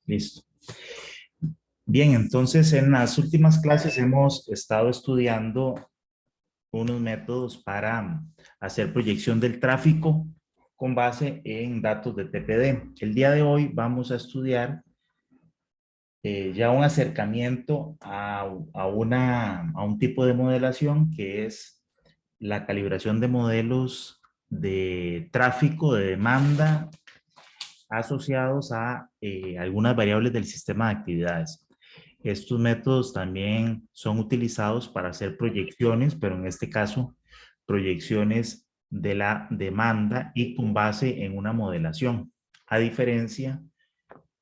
Listo. Bien, entonces en las últimas clases hemos estado estudiando unos métodos para hacer proyección del tráfico con base en datos de TPD. El día de hoy vamos a estudiar ya un acercamiento a un tipo de modelación que es la calibración de modelos de tráfico, de demanda, asociados a algunas variables del sistema de actividades. Estos métodos también son utilizados para hacer proyecciones, pero en este caso, proyecciones de la demanda y con base en una modelación, a diferencia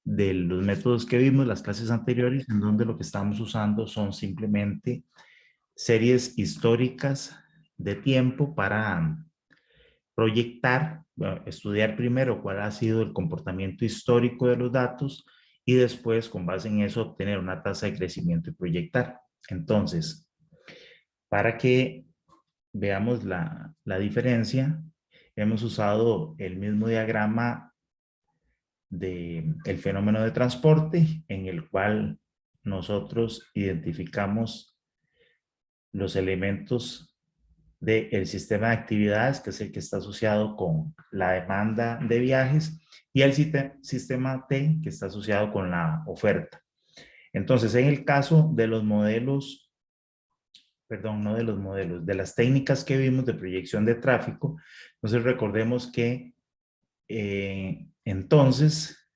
de los métodos que vimos en las clases anteriores, en donde lo que estamos usando son simplemente series históricas de tiempo para proyectar, bueno, estudiar primero cuál ha sido el comportamiento histórico de los datos y después, con base en eso, obtener una tasa de crecimiento y proyectar. Entonces, para que veamos la diferencia, hemos usado el mismo diagrama del fenómeno de transporte, en el cual nosotros identificamos los elementos del sistema de actividades, que es el que está asociado con la demanda de viajes, y el sistema T, que está asociado con la oferta. Entonces, en el caso de los modelos, perdón, no de los modelos, de las técnicas que vimos de proyección de tráfico, entonces recordemos que entonces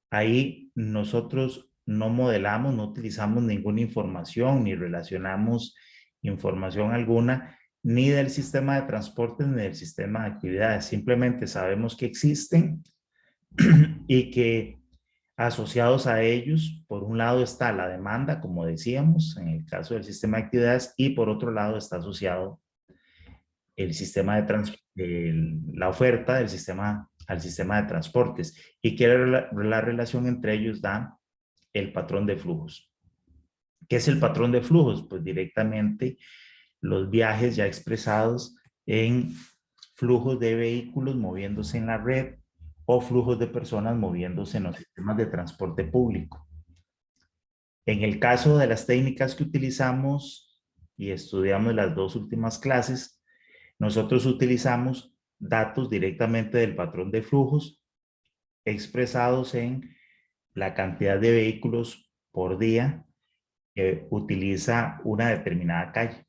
ahí nosotros no modelamos, no utilizamos ninguna información, ni relacionamos información alguna, ni del sistema de transporte, ni del sistema de actividades. Simplemente sabemos que existen y que asociados a ellos, por un lado está la demanda, como decíamos, en el caso del sistema de actividades, y por otro lado está asociado el sistema la oferta del sistema al sistema de transportes y que la relación entre ellos da el patrón de flujos. ¿Qué es el patrón de flujos? Pues directamente los viajes ya expresados en flujos de vehículos moviéndose en la red o flujos de personas moviéndose en los sistemas de transporte público. En el caso de las técnicas que utilizamos y estudiamos las dos últimas clases, nosotros utilizamos datos directamente del patrón de flujos expresados en la cantidad de vehículos por día que utiliza una determinada calle.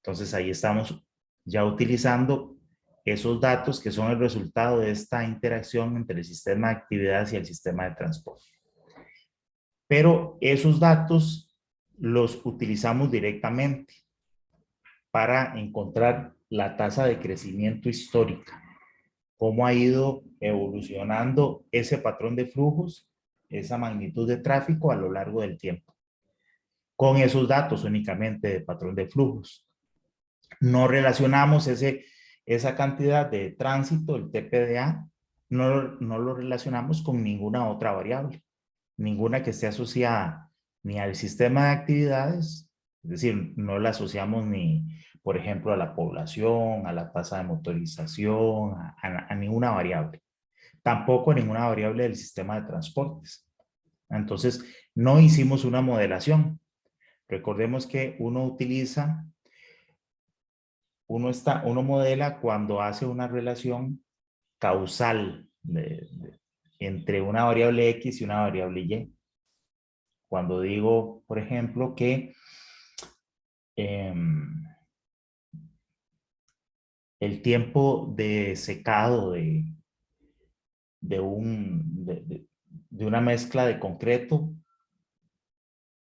Entonces ahí estamos ya utilizando esos datos que son el resultado de esta interacción entre el sistema de actividades y el sistema de transporte. Pero esos datos los utilizamos directamente para encontrar la tasa de crecimiento histórica, cómo ha ido evolucionando ese patrón de flujos, esa magnitud de tráfico a lo largo del tiempo. Con esos datos únicamente de patrón de flujos. No relacionamos esa cantidad de tránsito, el TPDA, no lo relacionamos con ninguna otra variable, ninguna que esté asociada ni al sistema de actividades, es decir, no la asociamos ni, por ejemplo, a la población, a la tasa de motorización, a ninguna variable. Tampoco a ninguna variable del sistema de transportes. Entonces, no hicimos una modelación. Recordemos que uno modela cuando hace una relación causal entre una variable X y una variable Y. Cuando digo, por ejemplo, que el tiempo de secado de una mezcla de concreto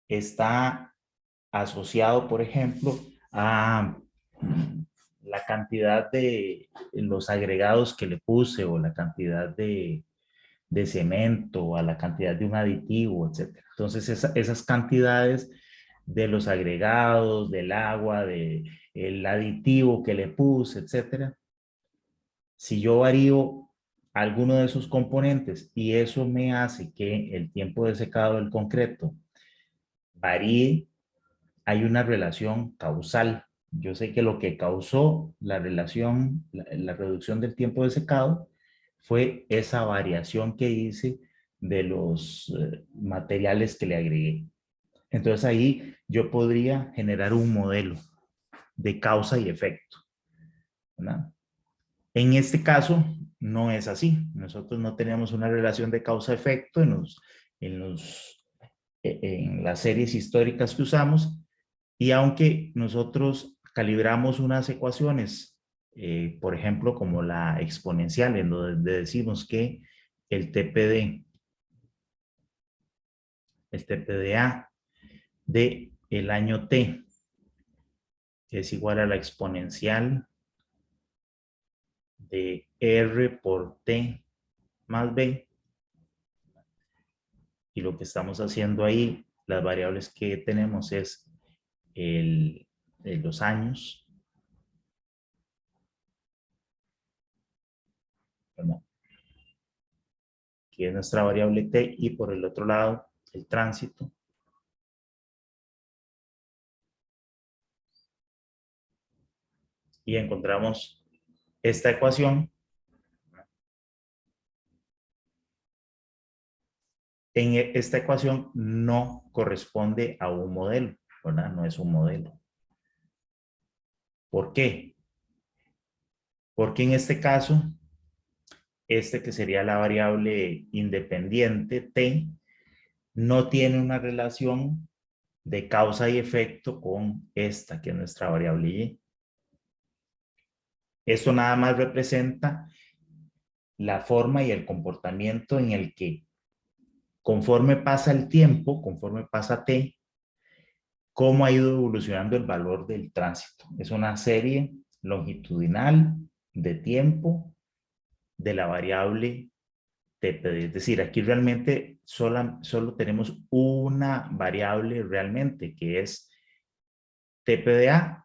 está asociado, por ejemplo, a la cantidad de los agregados que le puse o la cantidad de cemento, a la cantidad de un aditivo, etc. Entonces, esas cantidades de los agregados, del agua, del aditivo que le puse, etc. Si yo varío alguno de esos componentes y eso me hace que el tiempo de secado del concreto varíe, hay una relación causal. Yo sé que lo que causó la reducción del tiempo de secado fue esa variación que hice materiales que le agregué. Entonces ahí yo podría generar un modelo de causa y efecto, ¿verdad? En este caso no es así. Nosotros no tenemos una relación de causa-efecto en las series históricas que usamos, y aunque nosotros calibramos unas ecuaciones, por ejemplo, como la exponencial, en donde decimos que el TPDA de el año t es igual a la exponencial de r por t más b, y lo que estamos haciendo ahí, las variables que tenemos es los años, ¿no? Que es nuestra variable t, y por el otro lado el tránsito, y encontramos esta ecuación. En esta ecuación no corresponde a un modelo, ¿verdad? No es un modelo. ¿Por qué? Porque en este caso, que sería la variable independiente t, no tiene una relación de causa y efecto con esta, que es nuestra variable y. Esto nada más representa la forma y el comportamiento en el que, conforme pasa el tiempo, conforme pasa t, cómo ha ido evolucionando el valor del tránsito. Es una serie longitudinal de tiempo de la variable TPD. Es decir, aquí realmente solo tenemos una variable realmente, que es TPDA,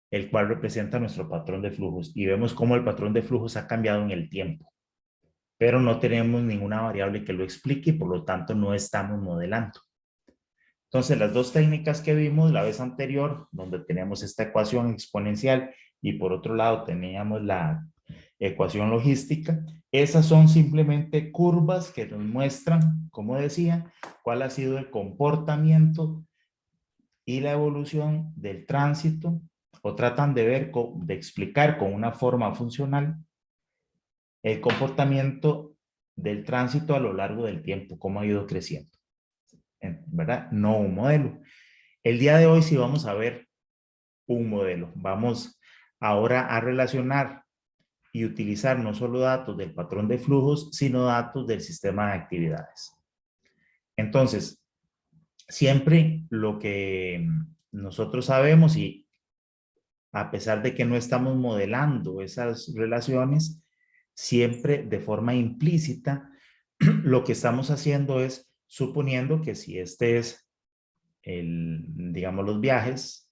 el cual representa nuestro patrón de flujos. Y vemos cómo el patrón de flujos ha cambiado en el tiempo, pero no tenemos ninguna variable que lo explique, y por lo tanto no estamos modelando. Entonces, las dos técnicas que vimos la vez anterior, donde teníamos esta ecuación exponencial y por otro lado teníamos la ecuación logística, esas son simplemente curvas que nos muestran, como decía, cuál ha sido el comportamiento y la evolución del tránsito, o tratan de ver, de explicar con una forma funcional el comportamiento del tránsito a lo largo del tiempo, cómo ha ido creciendo, ¿verdad? No un modelo. El día de hoy sí vamos a ver un modelo. Vamos ahora a relacionar y utilizar no solo datos del patrón de flujos, sino datos del sistema de actividades. Entonces, siempre lo que nosotros sabemos, y a pesar de que no estamos modelando esas relaciones, siempre de forma implícita, lo que estamos haciendo es suponiendo que si este es digamos, los viajes,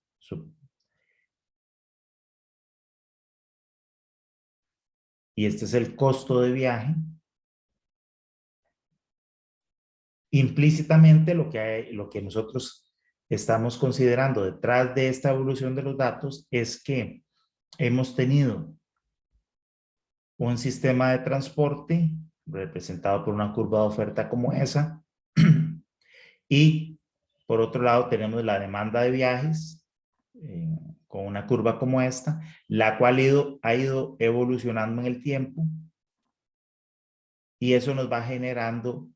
y este es el costo de viaje, implícitamente lo que nosotros estamos considerando detrás de esta evolución de los datos es que hemos tenido un sistema de transporte representado por una curva de oferta como esa, y por otro lado tenemos la demanda de viajes con una curva como esta, la cual ha ido evolucionando en el tiempo, y eso nos va generando,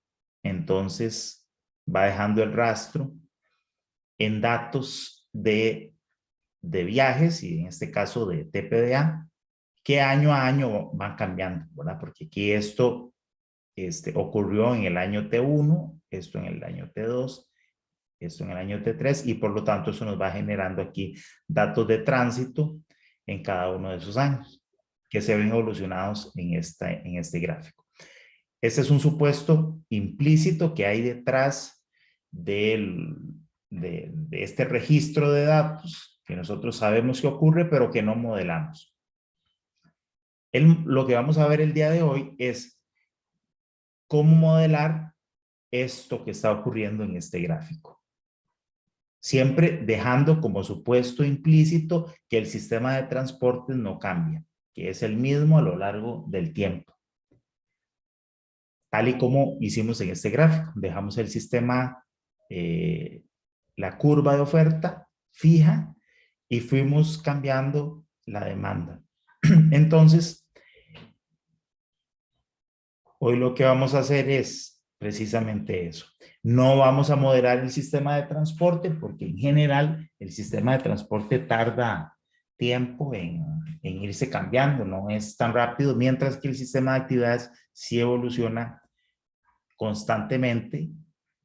entonces va dejando el rastro en datos de viajes, y en este caso de TPDA, que año a año van cambiando, ¿verdad? Porque aquí esto ocurrió en el año T1, esto en el año T2, esto en el año T3, y por lo tanto eso nos va generando aquí datos de tránsito en cada uno de esos años, que se ven evolucionados en este gráfico. Este es un supuesto implícito que hay detrás de este registro de datos, que nosotros sabemos que ocurre, pero que no modelamos. Lo que vamos a ver el día de hoy es cómo modelar esto que está ocurriendo en este gráfico. Siempre dejando como supuesto implícito que el sistema de transportes no cambia, que es el mismo a lo largo del tiempo. tal y como hicimos en este gráfico. Dejamos el sistema, la curva de oferta fija y fuimos cambiando la demanda. Entonces, hoy lo que vamos a hacer es precisamente eso. No vamos a modelar el sistema de transporte porque en general el sistema de transporte tarda tiempo en irse cambiando, no es tan rápido, mientras que el sistema de actividades sí evoluciona constantemente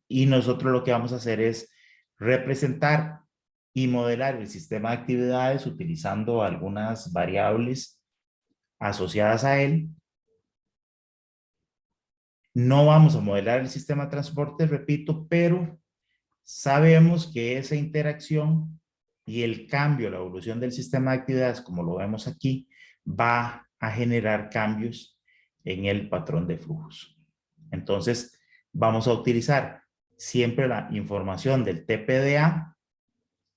y nosotros lo que vamos a hacer es representar y modelar el sistema de actividades utilizando algunas variables asociadas a él. No vamos a modelar el sistema de transporte, repito, pero sabemos que esa interacción y el cambio, la evolución del sistema de actividades, como lo vemos aquí, va a generar cambios en el patrón de flujos. Entonces, vamos a utilizar siempre la información del TPDA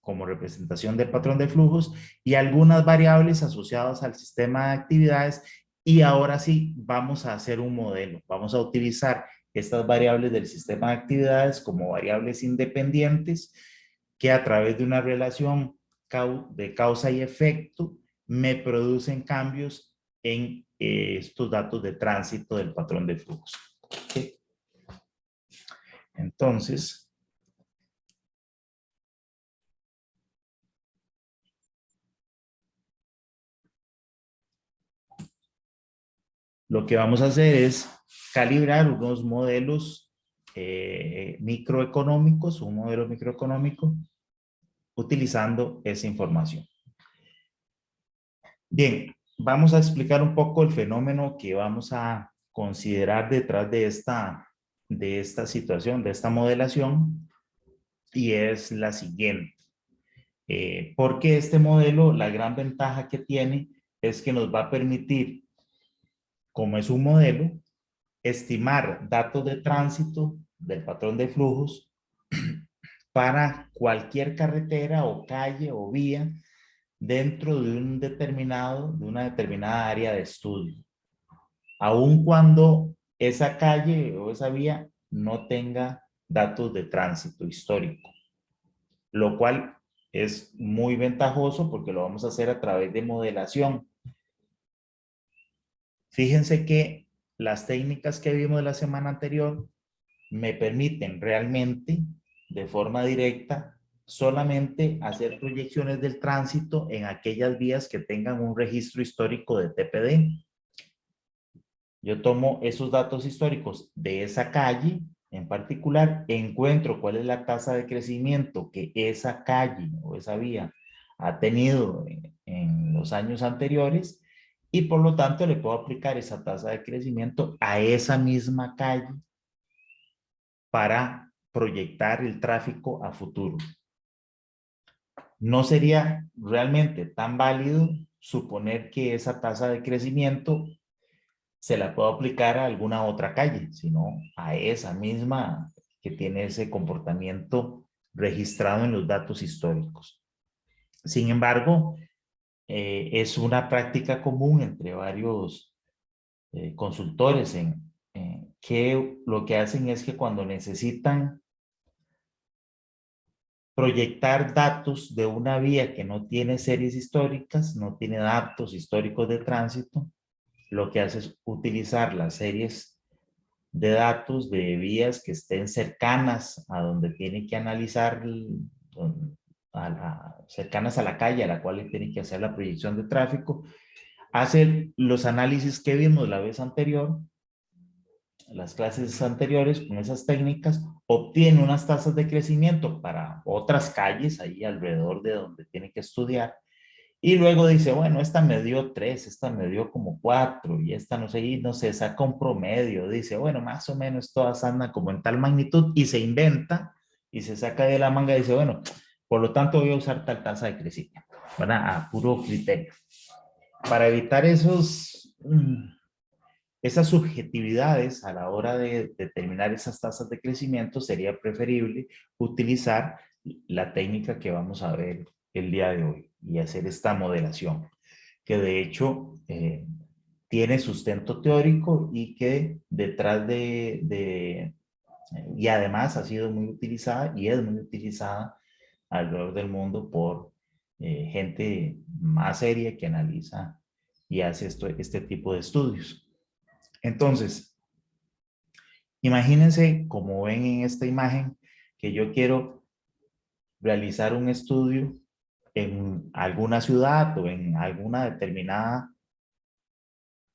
como representación del patrón de flujos y algunas variables asociadas al sistema de actividades. Y ahora sí, vamos a hacer un modelo. Vamos a utilizar estas variables del sistema de actividades como variables independientes que a través de una relación de causa y efecto me producen cambios en estos datos de tránsito del patrón de flujos. ¿Okay? Entonces, lo que vamos a hacer es calibrar unos modelos microeconómicos, un modelo microeconómico, utilizando esa información. Bien, vamos a explicar un poco el fenómeno que vamos a considerar detrás de esta situación, de esta modelación, y es la siguiente. Porque este modelo, la gran ventaja que tiene es que nos va a permitir, como es un modelo, estimar datos de tránsito del patrón de flujos para cualquier carretera o calle o vía dentro de de una determinada área de estudio, aun cuando esa calle o esa vía no tenga datos de tránsito histórico, lo cual es muy ventajoso porque lo vamos a hacer a través de modelación. Fíjense que las técnicas que vimos la semana anterior me permiten realmente, de forma directa, solamente hacer proyecciones del tránsito en aquellas vías que tengan un registro histórico de TPD. Yo tomo esos datos históricos de esa calle en particular, encuentro cuál es la tasa de crecimiento que esa calle o esa vía ha tenido en los años anteriores y por lo tanto le puedo aplicar esa tasa de crecimiento a esa misma calle para proyectar el tráfico a futuro. No sería realmente tan válido suponer que esa tasa de crecimiento se la puedo aplicar a alguna otra calle, sino a esa misma que tiene ese comportamiento registrado en los datos históricos. Sin embargo, es una práctica común entre varios consultores que lo que hacen es que cuando necesitan proyectar datos de una vía que no tiene series históricas, no tiene datos históricos de tránsito, lo que hace es utilizar las series de datos de vías que estén cercanas a donde tiene que analizar, cercanas a la calle a la cual tiene que hacer la proyección de tráfico, hace los análisis que vimos la vez anterior, las clases anteriores con esas técnicas, obtiene unas tasas de crecimiento para otras calles ahí alrededor de donde tiene que estudiar y luego dice, bueno, esta me dio 3, esta me dio como 4 y esta no sé, y no sé, saca un promedio, dice, bueno, más o menos todas andan como en tal magnitud y se inventa y se saca de la manga y dice, bueno, por lo tanto voy a usar tal tasa de crecimiento, ¿verdad? A puro criterio. Para evitar esas subjetividades a la hora de determinar esas tasas de crecimiento, sería preferible utilizar la técnica que vamos a ver el día de hoy y hacer esta modelación, que de hecho tiene sustento teórico y que detrás y además ha sido muy utilizada y es muy utilizada alrededor del mundo por gente más seria que analiza y hace este tipo de estudios. Entonces, imagínense, como ven en esta imagen, que yo quiero realizar un estudio en alguna ciudad o en alguna determinada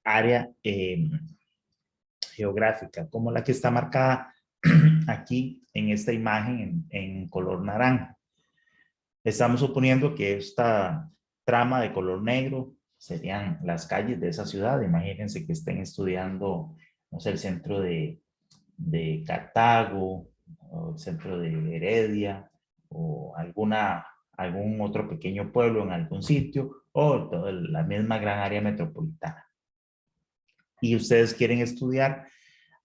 área geográfica, como la que está marcada aquí en esta imagen en color naranja. Estamos suponiendo que esta trama de color negro serían las calles de esa ciudad. Imagínense que estén estudiando, no sé, el centro de Cartago, o el centro de Heredia, o algún otro pequeño pueblo en algún sitio, o toda la misma gran área metropolitana. Y ustedes quieren estudiar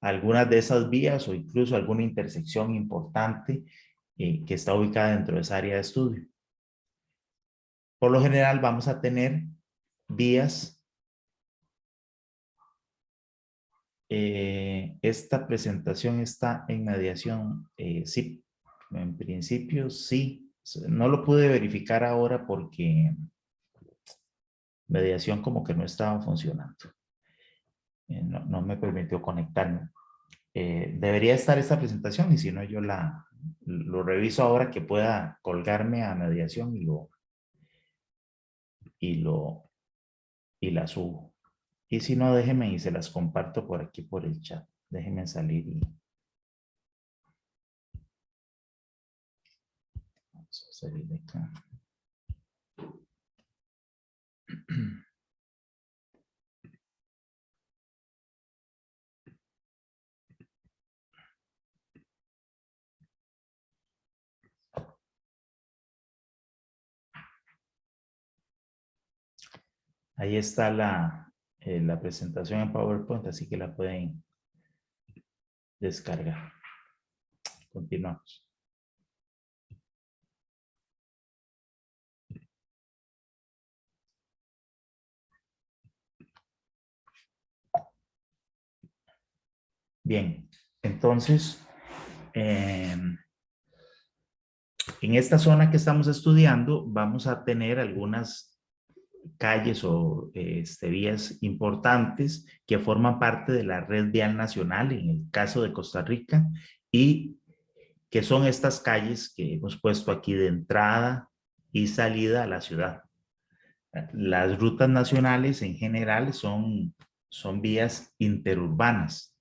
algunas de esas vías o incluso alguna intersección importante que está ubicada dentro de esa área de estudio. Por lo general vamos a tener vías. Esta presentación está en mediación. Sí, en principio sí. No lo pude verificar ahora porque mediación como que no estaba funcionando. No me permitió conectarme. Debería estar esta presentación y si no yo lo reviso ahora que pueda colgarme a mediación y la subo. Y si no, déjenme y se las comparto por aquí por el chat. Déjenme salir y vamos a salir de acá. Ahí está la presentación en PowerPoint, así que la pueden descargar. Continuamos. Bien, entonces, en esta zona que estamos estudiando vamos a tener algunas calles o vías importantes que forman parte de la red vial nacional en el caso de Costa Rica y que son estas calles que hemos puesto aquí de entrada y salida a la ciudad. Las rutas nacionales en general son vías interurbanas,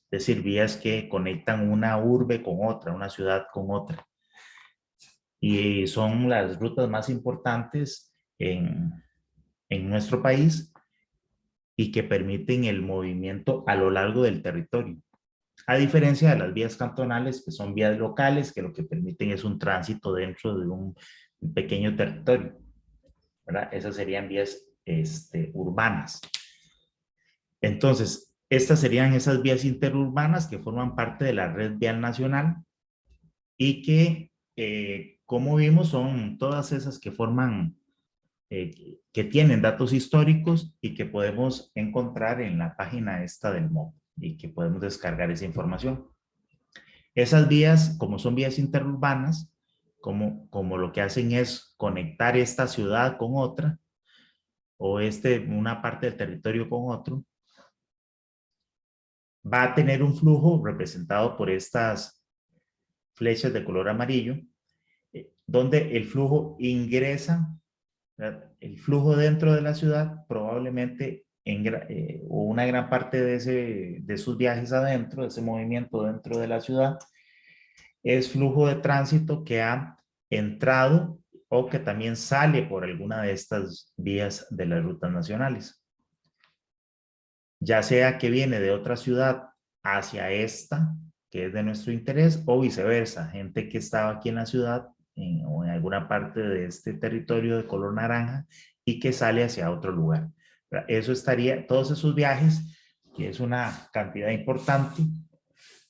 es decir, vías que conectan una urbe con otra, una ciudad con otra. Y son las rutas más importantes en nuestro país y que permiten el movimiento a lo largo del territorio. A diferencia de las vías cantonales, que son vías locales, que lo que permiten es un tránsito dentro de un pequeño territorio, ¿verdad? Esas serían vías urbanas. Entonces, estas serían esas vías interurbanas que forman parte de la red vial nacional y que, como vimos, son todas esas que forman que tienen datos históricos y que podemos encontrar en la página esta del MOB y que podemos descargar esa información. Esas vías, como son vías interurbanas, como lo que hacen es conectar esta ciudad con otra o una parte del territorio con otro, va a tener un flujo representado por estas flechas de color amarillo, donde el flujo ingresa, ¿verdad? El flujo dentro de la ciudad probablemente o una gran parte de sus viajes adentro, de ese movimiento dentro de la ciudad, es flujo de tránsito que ha entrado o que también sale por alguna de estas vías de las rutas nacionales. Ya sea que viene de otra ciudad hacia esta, que es de nuestro interés, o viceversa, gente que estaba aquí en la ciudad o en alguna parte de este territorio de color naranja y que sale hacia otro lugar. Eso estaría, todos esos viajes, que es una cantidad importante,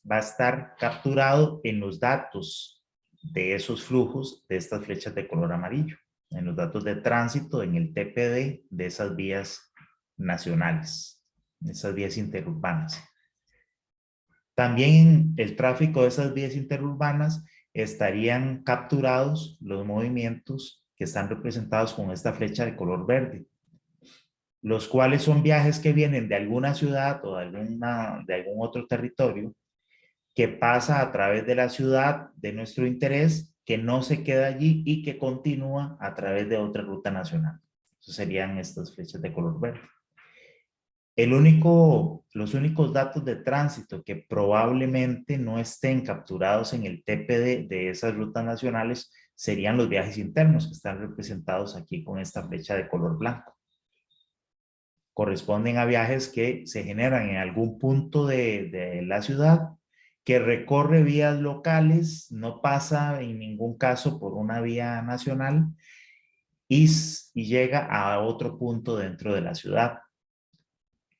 va a estar capturado en los datos de esos flujos de estas flechas de color amarillo, en los datos de tránsito, en el TPD de esas vías nacionales, esas vías interurbanas. También el tráfico de esas vías interurbanas estarían capturados los movimientos que están representados con esta flecha de color verde, los cuales son viajes que vienen de alguna ciudad o de algún otro territorio que pasa a través de la ciudad de nuestro interés, que no se queda allí y que continúa a través de otra ruta nacional. Eso serían estas flechas de color verde. Los únicos datos de tránsito que probablemente no estén capturados en el TPD de esas rutas nacionales serían los viajes internos que están representados aquí con esta flecha de color blanco. Corresponden a viajes que se generan en algún punto de la ciudad, que recorre vías locales, no pasa en ningún caso por una vía nacional y llega a otro punto dentro de la ciudad.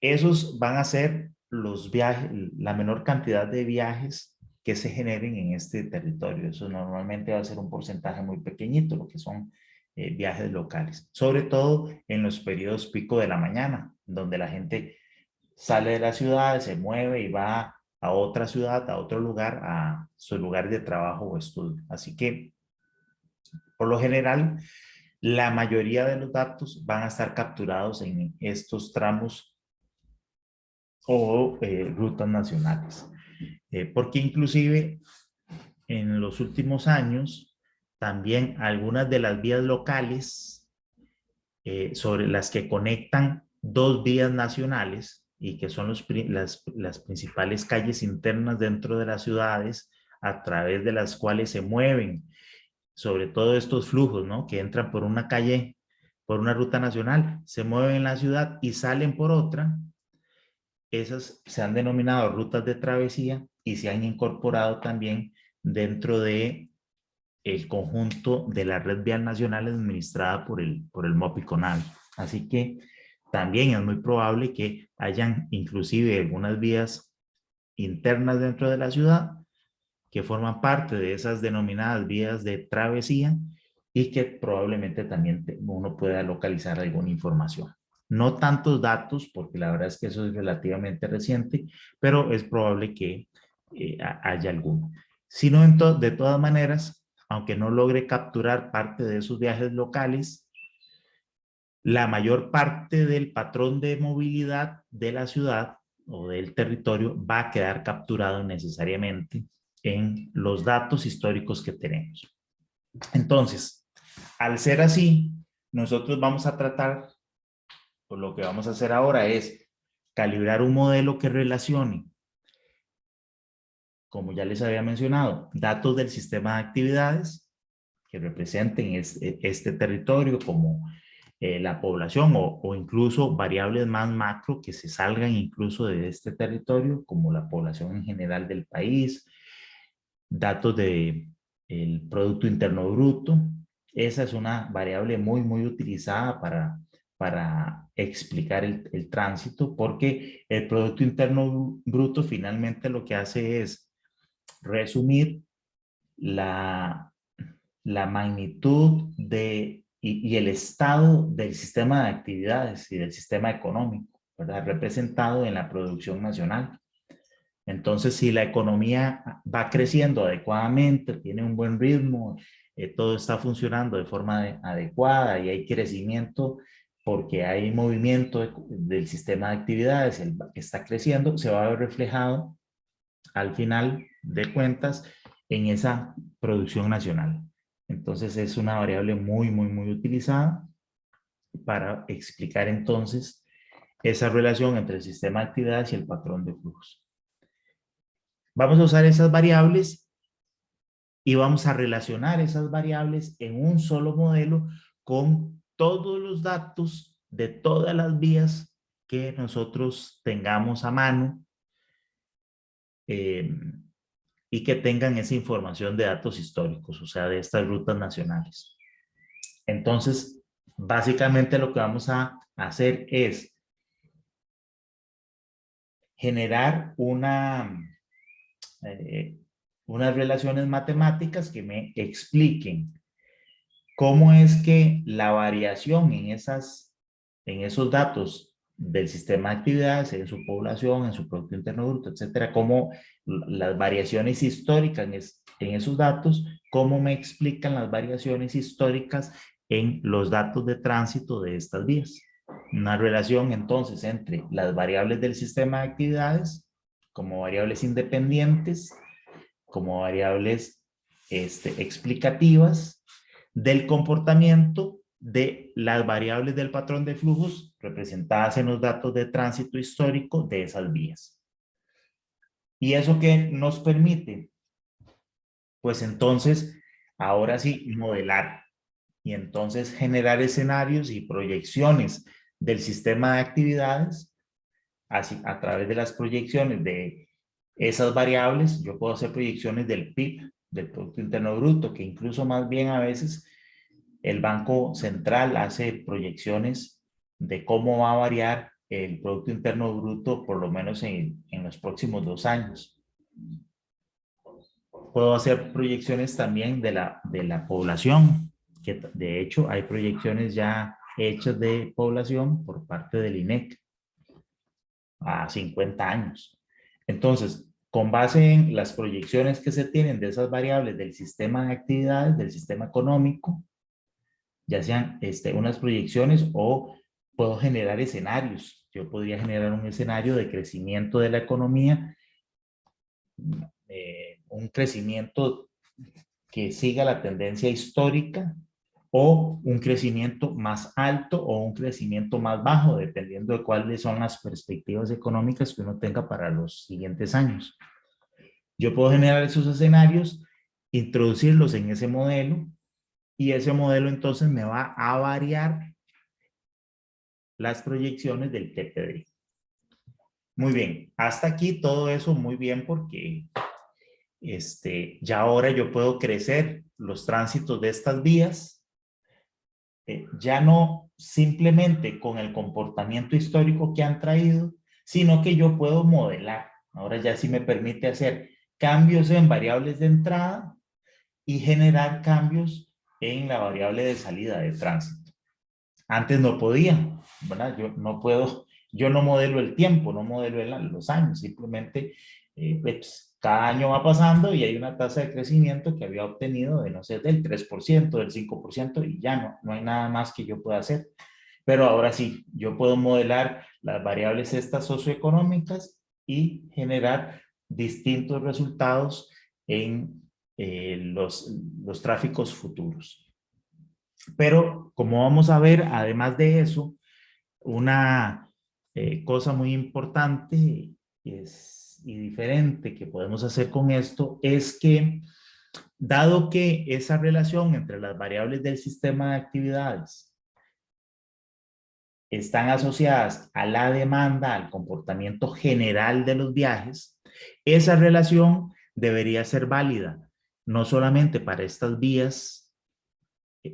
Esos van a ser los viajes, la menor cantidad de viajes que se generen en este territorio. Eso normalmente va a ser un porcentaje muy pequeñito, lo que son viajes locales, sobre todo en los periodos pico de la mañana, donde la gente sale de la ciudad, se mueve y va a otra ciudad, a otro lugar, a su lugar de trabajo o estudio. Así que, por lo general, la mayoría de los datos van a estar capturados en estos tramos o rutas nacionales. Porque inclusive en los últimos años, también algunas de las vías locales sobre las que conectan dos vías nacionales y que son las principales calles internas dentro de las ciudades a través de las cuales se mueven, sobre todo estos flujos, ¿no? Que entran por una calle, por una ruta nacional, se mueven en la ciudad y salen por otra. Esas se han denominado rutas de travesía y se han incorporado también dentro de el conjunto de la red vial nacional administrada por el MOPI-CONAVI. Así que también es muy probable que hayan inclusive algunas vías internas dentro de la ciudad que forman parte de esas denominadas vías de travesía y que probablemente también uno pueda localizar alguna información. No tantos datos, porque la verdad es que eso es relativamente reciente, pero es probable que haya alguno. Sino de todas maneras, aunque no logre capturar parte de esos viajes locales, la mayor parte del patrón de movilidad de la ciudad o del territorio va a quedar capturado necesariamente en los datos históricos que tenemos. Entonces, al ser así, nosotros vamos a tratar, o lo que vamos a hacer ahora es calibrar un modelo que relacione, como ya les había mencionado, datos del sistema de actividades que representen este territorio como la población o incluso variables más macro que se salgan incluso de este territorio, como la población en general del país, datos del Producto Interno Bruto. Esa es una variable muy utilizada para explicar el tránsito, porque el Producto Interno Bruto finalmente lo que hace es resumir la magnitud y el estado del sistema de actividades y del sistema económico, ¿verdad? Representado en la producción nacional. Entonces, si la economía va creciendo adecuadamente, tiene un buen ritmo, todo está funcionando de forma adecuada y hay crecimiento porque hay movimiento del sistema de actividades que está creciendo, se va a ver reflejado al final de cuentas en esa producción nacional. Entonces es una variable muy utilizada para explicar entonces esa relación entre el sistema de actividades y el patrón de flujos. Vamos a usar esas variables y vamos a relacionar esas variables en un solo modelo con todos los datos de todas las vías que nosotros tengamos a mano y que tengan esa información de datos históricos, o sea, de estas rutas nacionales. Entonces, básicamente lo que vamos a hacer es generar unas relaciones matemáticas que me expliquen cómo es que la variación en esos datos del sistema de actividades, en su población, en su Producto Interno Bruto, etcétera, cómo las variaciones históricas en esos datos, cómo me explican las variaciones históricas en los datos de tránsito de estas vías. Una relación entonces entre las variables del sistema de actividades como variables independientes, como variables explicativas del comportamiento de las variables del patrón de flujos representadas en los datos de tránsito histórico de esas vías. ¿Y eso qué nos permite? Pues entonces, ahora sí, modelar y entonces generar escenarios y proyecciones del sistema de actividades. Así, a través de las proyecciones de esas variables, yo puedo hacer proyecciones del PIB, del Producto Interno Bruto, que incluso más bien a veces el Banco Central hace proyecciones de cómo va a variar el Producto Interno Bruto, por lo menos en los próximos 2 años. Puedo hacer proyecciones también de la población, que de hecho hay proyecciones ya hechas de población por parte del INEC a 50 años. Entonces, con base en las proyecciones que se tienen de esas variables del sistema de actividades, del sistema económico, ya sean unas proyecciones o puedo generar escenarios. Yo podría generar un escenario de crecimiento de la economía, un crecimiento que siga la tendencia histórica o un crecimiento más alto o un crecimiento más bajo, dependiendo de cuáles son las perspectivas económicas que uno tenga para los siguientes años. Yo puedo generar esos escenarios, introducirlos en ese modelo y ese modelo entonces me va a variar las proyecciones del TPD. Muy bien, hasta aquí todo eso muy bien porque ya ahora yo puedo crecer los tránsitos de estas vías, ya no simplemente con el comportamiento histórico que han traído, sino que yo puedo modelar. Ahora ya sí me permite hacer cambios en variables de entrada y generar cambios en la variable de salida de tránsito. Antes no podía, ¿verdad? Yo no puedo, yo no modelo el tiempo, no modelo los años, simplemente pues, cada año va pasando y hay una tasa de crecimiento que había obtenido de, no sé, del 3%, del 5% y ya no hay nada más que yo pueda hacer. Pero ahora sí, yo puedo modelar las variables estas socioeconómicas y generar distintos resultados en los tráficos futuros. Pero como vamos a ver, además de eso, una cosa muy importante y diferente que podemos hacer con esto es que, dado que esa relación entre las variables del sistema de actividades están asociadas a la demanda, al comportamiento general de los viajes, esa relación debería ser válida, no solamente para estas vías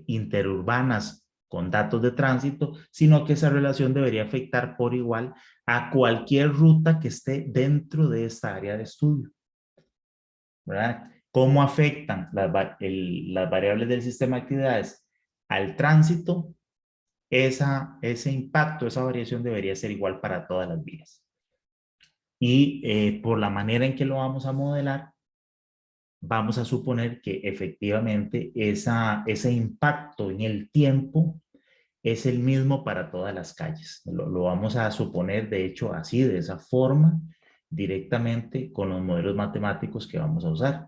interurbanas con datos de tránsito, sino que esa relación debería afectar por igual a cualquier ruta que esté dentro de esta área de estudio, ¿verdad? ¿Cómo afectan las variables del sistema de actividades al tránsito? Ese impacto, esa variación debería ser igual para todas las vías. Y por la manera en que lo vamos a modelar, vamos a suponer que efectivamente ese impacto en el tiempo es el mismo para todas las calles. Lo vamos a suponer, de hecho, así, de esa forma, directamente con los modelos matemáticos que vamos a usar.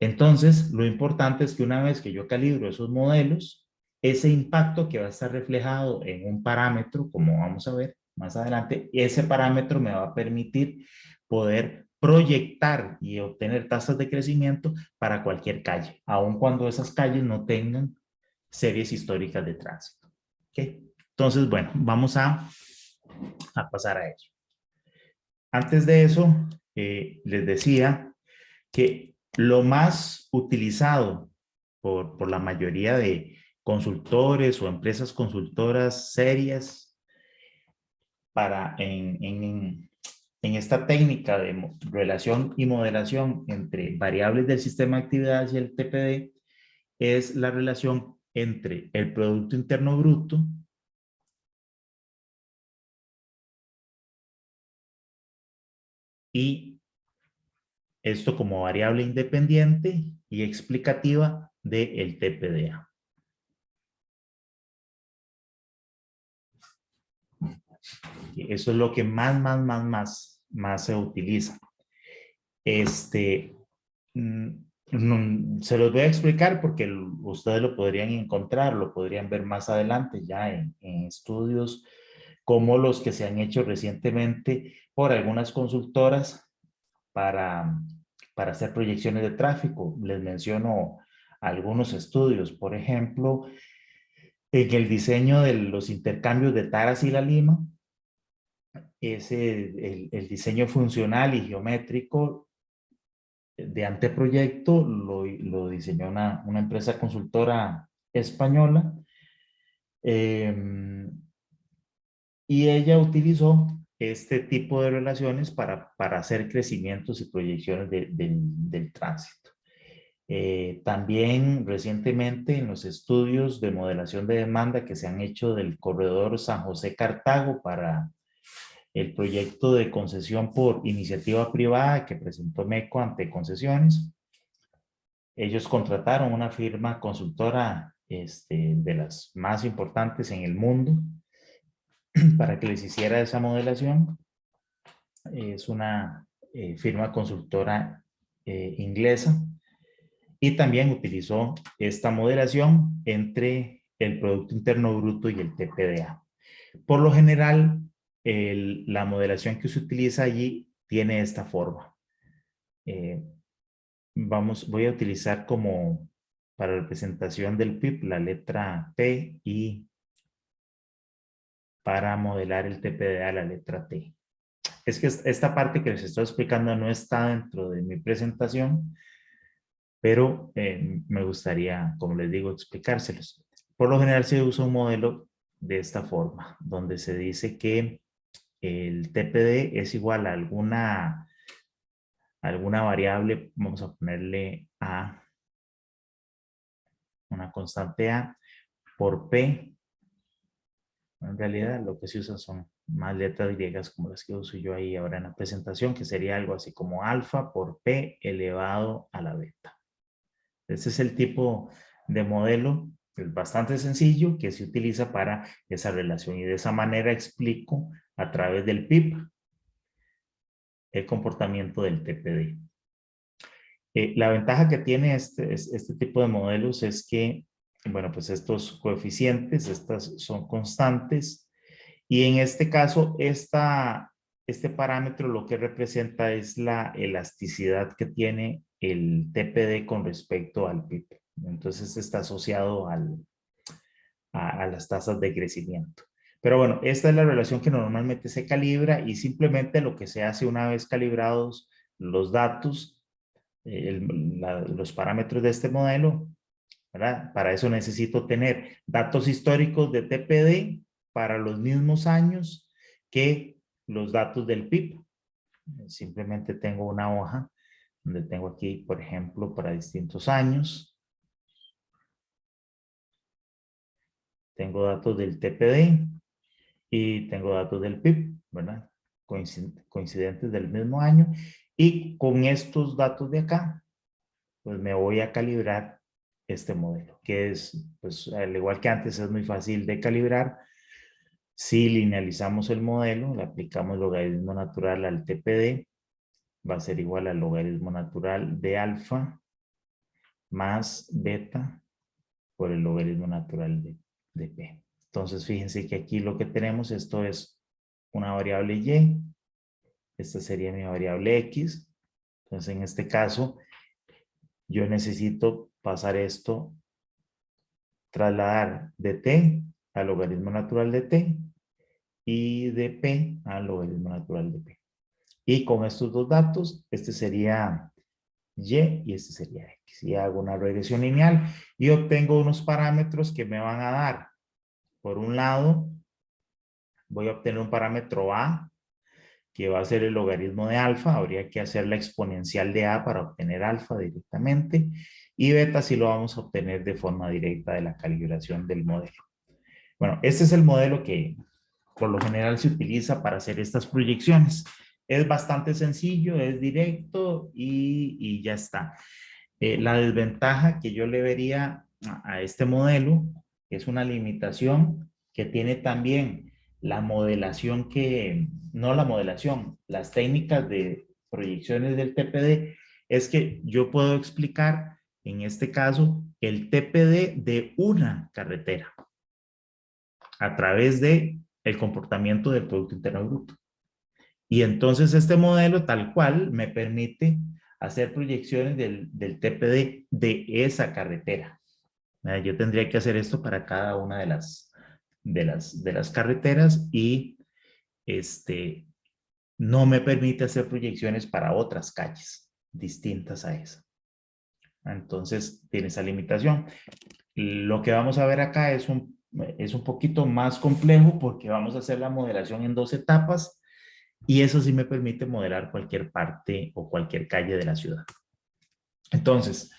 Entonces, lo importante es que una vez que yo calibro esos modelos, ese impacto que va a estar reflejado en un parámetro, como vamos a ver más adelante, ese parámetro me va a permitir poder proyectar y obtener tasas de crecimiento para cualquier calle, aun cuando esas calles no tengan series históricas de tránsito. ¿Okay? Entonces, bueno, vamos a pasar a ello. Antes de eso, les decía que lo más utilizado por la mayoría de consultores o empresas consultoras serias en esta técnica de relación y modelación entre variables del sistema de actividades y el TPD es la relación entre el Producto Interno Bruto y esto como variable independiente y explicativa del TPDA. Eso es lo que más se utiliza. Se los voy a explicar porque ustedes lo podrían encontrar, lo podrían ver más adelante ya en estudios como los que se han hecho recientemente por algunas consultoras para hacer proyecciones de tráfico. Les menciono algunos estudios, por ejemplo, en el diseño de los intercambios de Taras y La Lima, el diseño funcional y geométrico de anteproyecto lo diseñó una empresa consultora española, y ella utilizó este tipo de relaciones para hacer crecimientos y proyecciones del tránsito. También recientemente en los estudios de modelación de demanda que se han hecho del corredor San José-Cartago para el proyecto de concesión por iniciativa privada que presentó MECO ante Concesiones. Ellos contrataron una firma consultora de las más importantes en el mundo para que les hiciera esa modelación. Es una firma consultora inglesa y también utilizó esta modelación entre el Producto Interno Bruto y el TPDA. Por lo general, la modelación que se utiliza allí tiene esta forma. Voy a utilizar como para representación del PIB la letra P y para modelar el TPDA la letra T. Es que esta parte que les estoy explicando no está dentro de mi presentación, pero me gustaría, como les digo, explicárselos. Por lo general se usa un modelo de esta forma, donde se dice que el TPD es igual a alguna variable, vamos a ponerle A, una constante A, por P. En realidad lo que se usa son más letras griegas como las que uso yo ahí ahora en la presentación, que sería algo así como alfa por P elevado a la beta. Este es el tipo de modelo, es bastante sencillo, que se utiliza para esa relación. Y de esa manera explico a través del PIB el comportamiento del TPD. La ventaja que tiene este tipo de modelos es que, bueno, pues estos coeficientes, estas son constantes, y en este caso, este parámetro lo que representa es la elasticidad que tiene el TPD con respecto al PIB. Entonces está asociado a las tasas de crecimiento. Pero bueno, esta es la relación que normalmente se calibra y simplemente lo que se hace una vez calibrados los datos, los parámetros de este modelo, ¿verdad? Para eso necesito tener datos históricos de TPD para los mismos años que los datos del PIB. Simplemente tengo una hoja donde tengo aquí, por ejemplo, para distintos años. Tengo datos del TPD y tengo datos del PIB, ¿verdad? Coincidentes del mismo año. Y con estos datos de acá, pues me voy a calibrar este modelo, que es, pues al igual que antes, es muy fácil de calibrar. Si linealizamos el modelo, le aplicamos logaritmo natural al TPD, va a ser igual al logaritmo natural de alfa más beta por el logaritmo natural de P. Entonces, fíjense que aquí lo que tenemos, esto es una variable Y, esta sería mi variable X. Entonces, en este caso, yo necesito pasar esto, trasladar de T al logaritmo natural de T y de P al logaritmo natural de P. Y con estos dos datos, este sería Y y este sería X. Y hago una regresión lineal y obtengo unos parámetros que me van a dar. Por un lado, voy a obtener un parámetro A, que va a ser el logaritmo de alfa. Habría que hacer la exponencial de A para obtener alfa directamente. Y beta sí lo vamos a obtener de forma directa de la calibración del modelo. Bueno, este es el modelo que por lo general se utiliza para hacer estas proyecciones. Es bastante sencillo, es directo y ya está. La desventaja que yo le vería a este modelo es una limitación que tiene también la modelación que, no la modelación, las técnicas de proyecciones del TPD, es que yo puedo explicar, en este caso, el TPD de una carretera a través de el comportamiento del Producto Interno Bruto. Y entonces este modelo tal cual me permite hacer proyecciones del TPD de esa carretera. Yo tendría que hacer esto para cada una de las carreteras y este, no me permite hacer proyecciones para otras calles distintas a esa. Entonces tiene esa limitación. Lo que vamos a ver acá es un poquito más complejo porque vamos a hacer la modelación en 2 etapas y eso sí me permite modelar cualquier parte o cualquier calle de la ciudad. Entonces,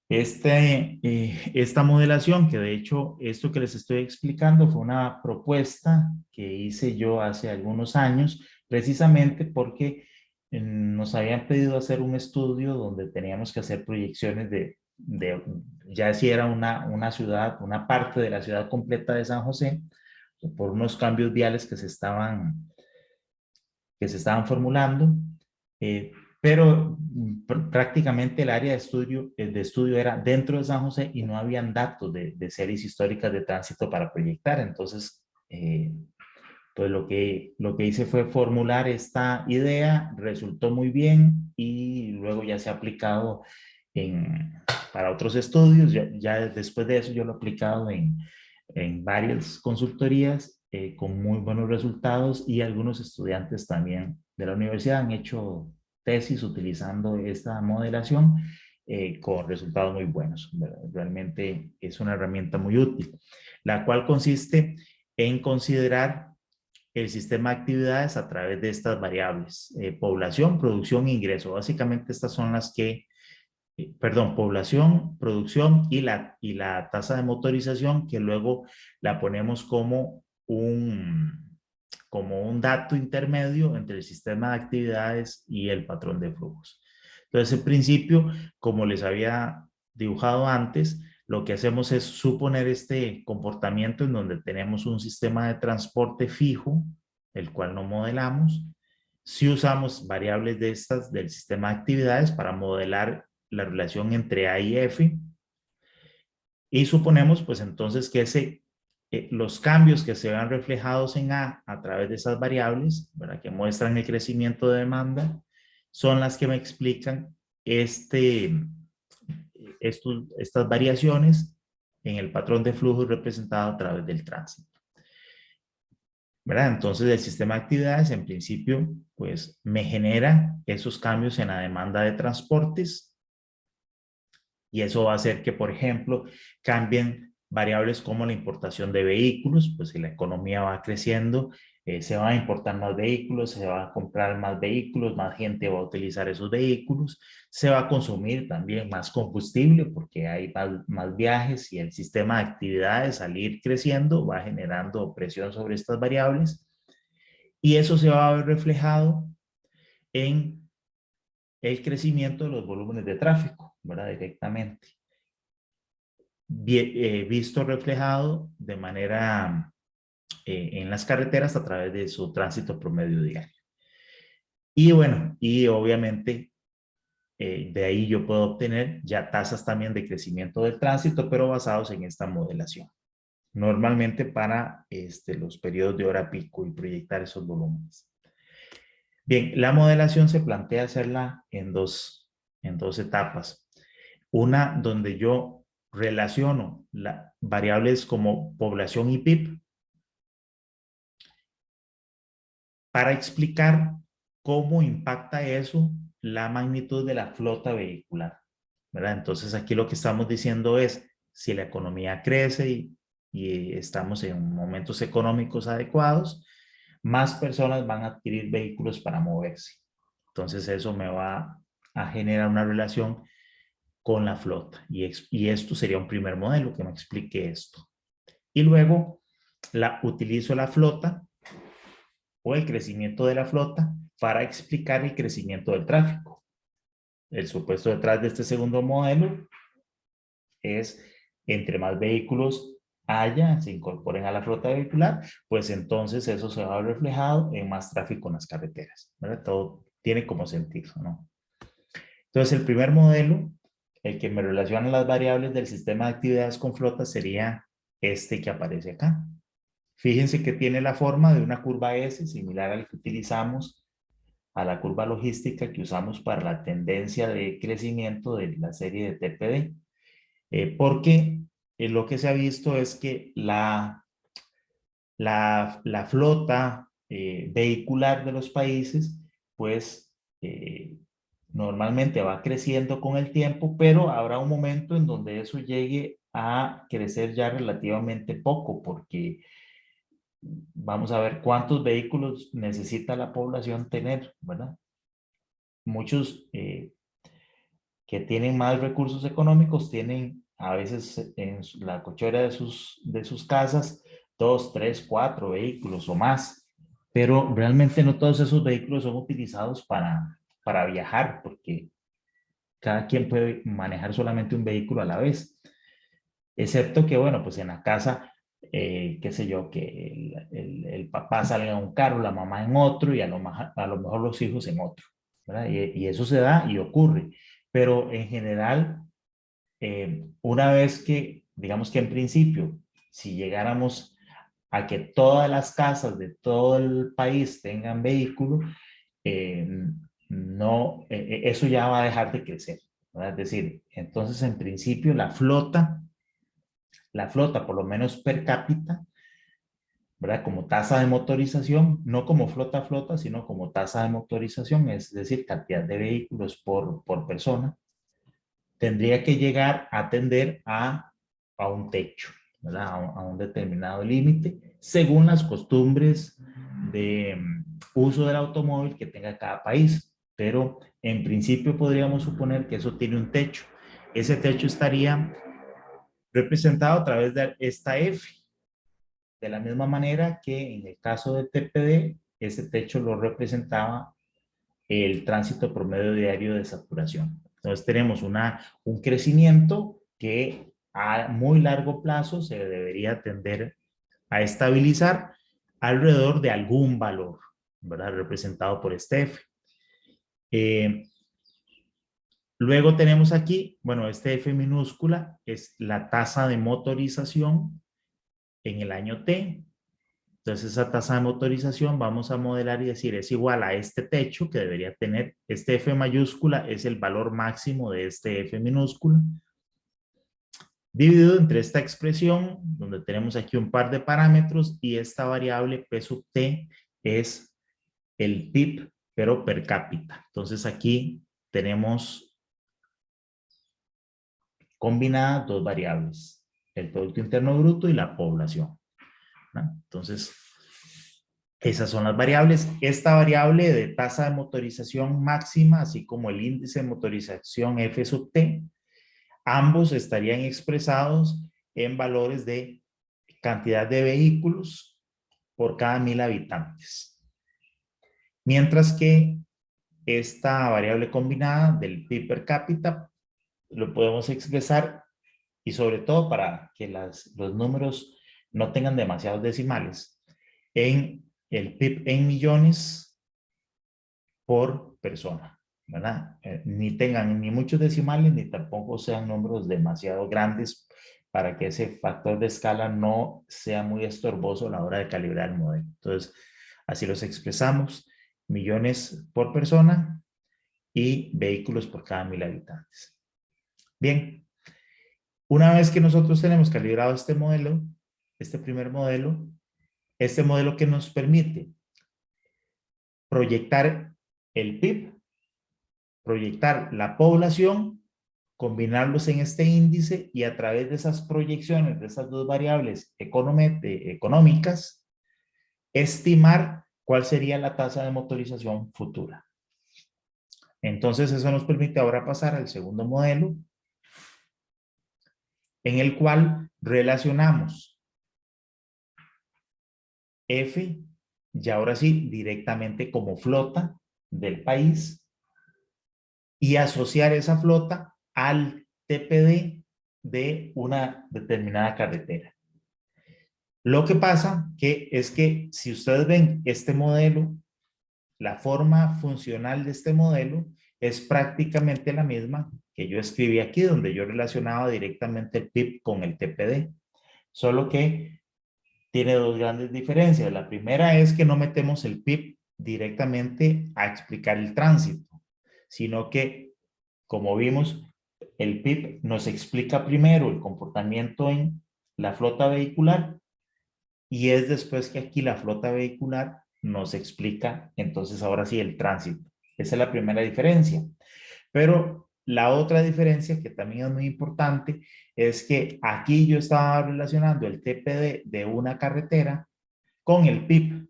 esta modelación, que de hecho esto que les estoy explicando fue una propuesta que hice yo hace algunos años, precisamente porque nos habían pedido hacer un estudio donde teníamos que hacer proyecciones ya si era una ciudad, una parte de la ciudad completa de San José, por unos cambios viales que se estaban formulando, eh, pero prácticamente el área de estudio era dentro de San José y no habían datos de series históricas de tránsito para proyectar. Entonces, pues lo que hice fue formular esta idea, resultó muy bien y luego ya se ha aplicado para otros estudios. Ya después de eso yo lo he aplicado en varias consultorías con muy buenos resultados y algunos estudiantes también de la universidad han hecho tesis utilizando esta modelación con resultados muy buenos. Realmente es una herramienta muy útil, la cual consiste en considerar el sistema de actividades a través de estas variables, población, producción e ingreso. Básicamente estas son las que perdón, población, producción y la tasa de motorización, que luego la ponemos como un dato intermedio entre el sistema de actividades y el patrón de flujos. Entonces, en principio, como les había dibujado antes, lo que hacemos es suponer este comportamiento en donde tenemos un sistema de transporte fijo, el cual no modelamos. Si usamos variables de estas del sistema de actividades para modelar la relación entre A y F y suponemos pues entonces que los cambios que se vean reflejados en A través de esas variables, ¿verdad? Que muestran el crecimiento de demanda, son las que me explican estas variaciones en el patrón de flujo representado a través del tránsito. ¿Verdad? Entonces el sistema de actividades en principio pues me genera esos cambios en la demanda de transportes y eso va a hacer que, por ejemplo, cambien variables como la importación de vehículos, pues si la economía va creciendo, se van a importar más vehículos, se va a comprar más vehículos, más gente va a utilizar esos vehículos, se va a consumir también más combustible porque hay más viajes y el sistema de actividades al ir creciendo va generando presión sobre estas variables y eso se va a ver reflejado en el crecimiento de los volúmenes de tráfico, ¿verdad? Directamente. Visto reflejado de manera en las carreteras a través de su tránsito promedio diario. Y bueno, y obviamente de ahí yo puedo obtener ya tasas también de crecimiento del tránsito, pero basados en esta modelación. Normalmente para los periodos de hora pico y proyectar esos volúmenes. Bien, la modelación se plantea hacerla en dos etapas. Una donde yo relaciono variables como población y PIB para explicar cómo impacta eso la magnitud de la flota vehicular, ¿verdad? Entonces aquí lo que estamos diciendo es, si la economía crece y estamos en momentos económicos adecuados, más personas van a adquirir vehículos para moverse. Entonces eso me va a generar una relación con la flota y esto sería un primer modelo que me explique esto. Y luego utilizo la flota o el crecimiento de la flota para explicar el crecimiento del tráfico. El supuesto detrás de este segundo modelo es entre más vehículos haya, se incorporen a la flota vehicular, pues entonces eso se va a ver reflejado en más tráfico en las carreteras, ¿verdad? Todo tiene como sentido, ¿no? Entonces el primer modelo, el que me relaciona las variables del sistema de actividades con flotas, sería este que aparece acá. Fíjense que tiene la forma de una curva S, similar al que utilizamos, a la curva logística que usamos para la tendencia de crecimiento de la serie de TPD. Porque lo que se ha visto es que la flota vehicular de los países, pues normalmente va creciendo con el tiempo, pero habrá un momento en donde eso llegue a crecer ya relativamente poco, porque vamos a ver cuántos vehículos necesita la población tener, ¿verdad? Muchos que tienen más recursos económicos tienen a veces en la cochera de sus casas 2, 3, 4 vehículos o más, pero realmente no todos esos vehículos son utilizados para viajar, porque cada quien puede manejar solamente un vehículo a la vez, excepto que, bueno, pues en la casa, qué sé yo, que el papá salga en un carro, la mamá en otro y a lo mejor los hijos en otro, ¿verdad? Y eso se da y ocurre, pero en general, una vez que, digamos que en principio, si llegáramos a que todas las casas de todo el país tengan vehículo, eh, no, eso ya va a dejar de crecer, ¿verdad? Es decir, entonces en principio la flota por lo menos per cápita, ¿verdad? Como tasa de motorización, no como flota a flota, sino como tasa de motorización, es decir, cantidad de vehículos por persona, tendría que llegar a tender a un techo, ¿verdad? A un determinado límite, según las costumbres de uso del automóvil que tenga cada país. Pero en principio podríamos suponer que eso tiene un techo. Ese techo estaría representado a través de esta F. De la misma manera que en el caso de TPD, ese techo lo representaba el tránsito promedio diario de saturación. Entonces tenemos un crecimiento que a muy largo plazo se debería tender a estabilizar alrededor de algún valor, ¿verdad? Representado por este F. Luego tenemos aquí, bueno, este F minúscula es la tasa de motorización en el año T. Entonces esa tasa de motorización vamos a modelar y decir es igual a este techo que debería tener este F mayúscula, es el valor máximo de este F minúscula, dividido entre esta expresión donde tenemos aquí un par de parámetros y esta variable P sub T es el PIB pero per cápita. Entonces aquí tenemos combinadas dos variables, el Producto Interno Bruto y la población, ¿no? Entonces esas son las variables. Esta variable de tasa de motorización máxima, así como el índice de motorización F sub T, ambos estarían expresados en valores de cantidad de vehículos por cada 1000 habitantes. Mientras que esta variable combinada del PIB per cápita lo podemos expresar y sobre todo para que los números no tengan demasiados decimales en el PIB en millones por persona, ¿verdad? Ni tengan ni muchos decimales ni tampoco sean números demasiado grandes para que ese factor de escala no sea muy estorboso a la hora de calibrar el modelo. Entonces, así los expresamos, millones por persona y vehículos por cada 1000 habitantes. Bien, una vez que nosotros tenemos calibrado este modelo, este primer modelo, este modelo que nos permite proyectar el PIB, proyectar la población, combinarlos en este índice y a través de esas proyecciones de esas dos variables económicas, estimar cuál sería la tasa de motorización futura. Entonces eso nos permite ahora pasar al segundo modelo, en el cual relacionamos F, y ahora sí, directamente como flota, del país y asociar esa flota al TPD de una determinada carretera. Lo que pasa es que si ustedes ven este modelo, la forma funcional de este modelo es prácticamente la misma que yo escribí aquí, donde yo relacionaba directamente el PIB con el TPD, solo que tiene dos grandes diferencias. La primera es que no metemos el PIB directamente a explicar el tránsito, sino que, como vimos, el PIB nos explica primero el comportamiento en la flota vehicular y es después que aquí la flota vehicular nos explica, entonces ahora sí, el tránsito. Esa es la primera diferencia. Pero la otra diferencia que también es muy importante es que aquí yo estaba relacionando el TPD de una carretera con el PIB,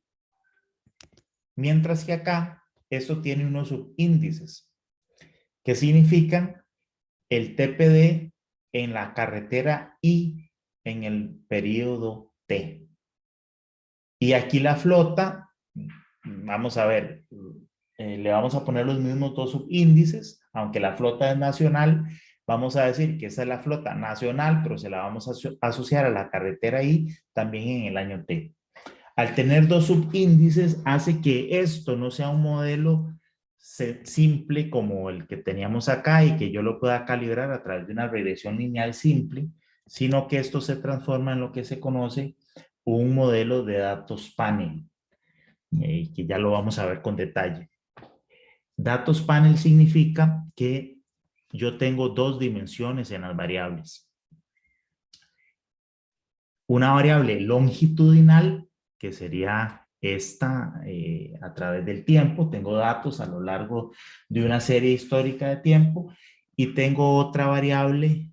mientras que acá esto tiene unos subíndices que significan el TPD en la carretera I en el periodo T. Y aquí la flota, vamos a ver, le vamos a poner los mismos dos subíndices, aunque la flota es nacional, vamos a decir que esa es la flota nacional, pero se la vamos a asociar a la carretera I también en el año T. Al tener dos subíndices hace que esto no sea un modelo simple como el que teníamos acá y que yo lo pueda calibrar a través de una regresión lineal simple, sino que esto se transforma en lo que se conoce un modelo de datos panel, que ya lo vamos a ver con detalle. Datos panel significa que yo tengo dos dimensiones en las variables. Una variable longitudinal, que sería esta a través del tiempo. Tengo datos a lo largo de una serie histórica de tiempo. Y tengo otra variable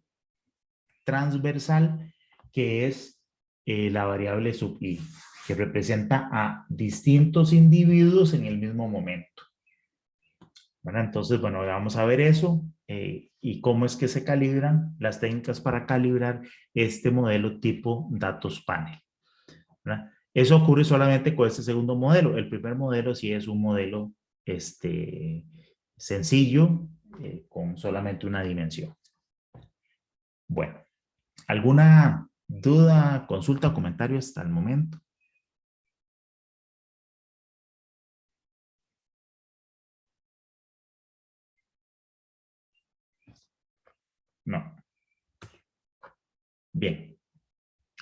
transversal, que es la variable sub i, que representa a distintos individuos en el mismo momento. Bueno, entonces, bueno, vamos a ver eso y cómo es que se calibran las técnicas para calibrar este modelo tipo datos panel, ¿verdad? Eso ocurre solamente con este segundo modelo. El primer modelo sí es un modelo sencillo, con solamente una dimensión. Bueno, ¿alguna duda, consulta o comentario hasta el momento? No. Bien.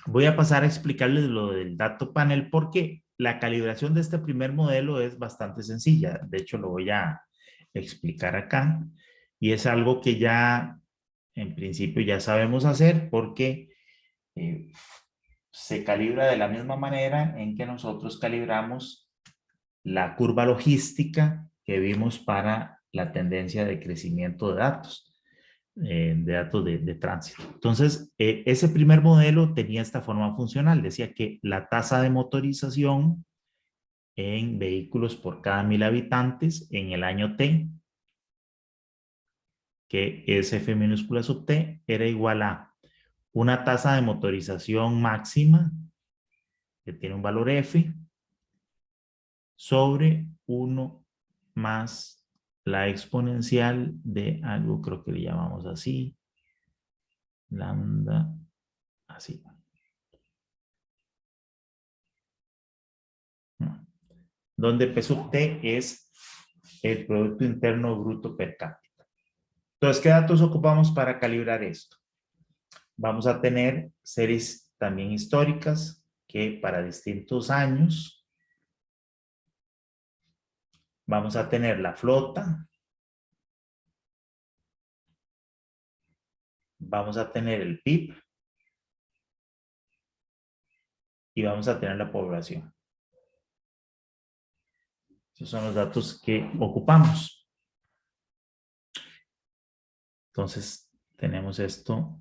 Voy a pasar a explicarles lo del dato panel porque la calibración de este primer modelo es bastante sencilla. De hecho, lo voy a explicar acá. Y es algo que ya, en principio, ya sabemos hacer porque se calibra de la misma manera en que nosotros calibramos la curva logística que vimos para la tendencia de crecimiento de datos de tránsito. Entonces, ese primer modelo tenía esta forma funcional. Decía que la tasa de motorización en vehículos por cada 1000 habitantes en el año T, que es F minúscula sub T, era igual a una tasa de motorización máxima, que tiene un valor F, sobre 1 más la exponencial de algo, creo que le llamamos así, lambda, así. Donde P sub T es el Producto Interno Bruto per cápita. Entonces, ¿qué datos ocupamos para calibrar esto? Vamos a tener series también históricas que para distintos años vamos a tener la flota, vamos a tener el PIB y vamos a tener la población. Esos son los datos que ocupamos. Entonces, tenemos esto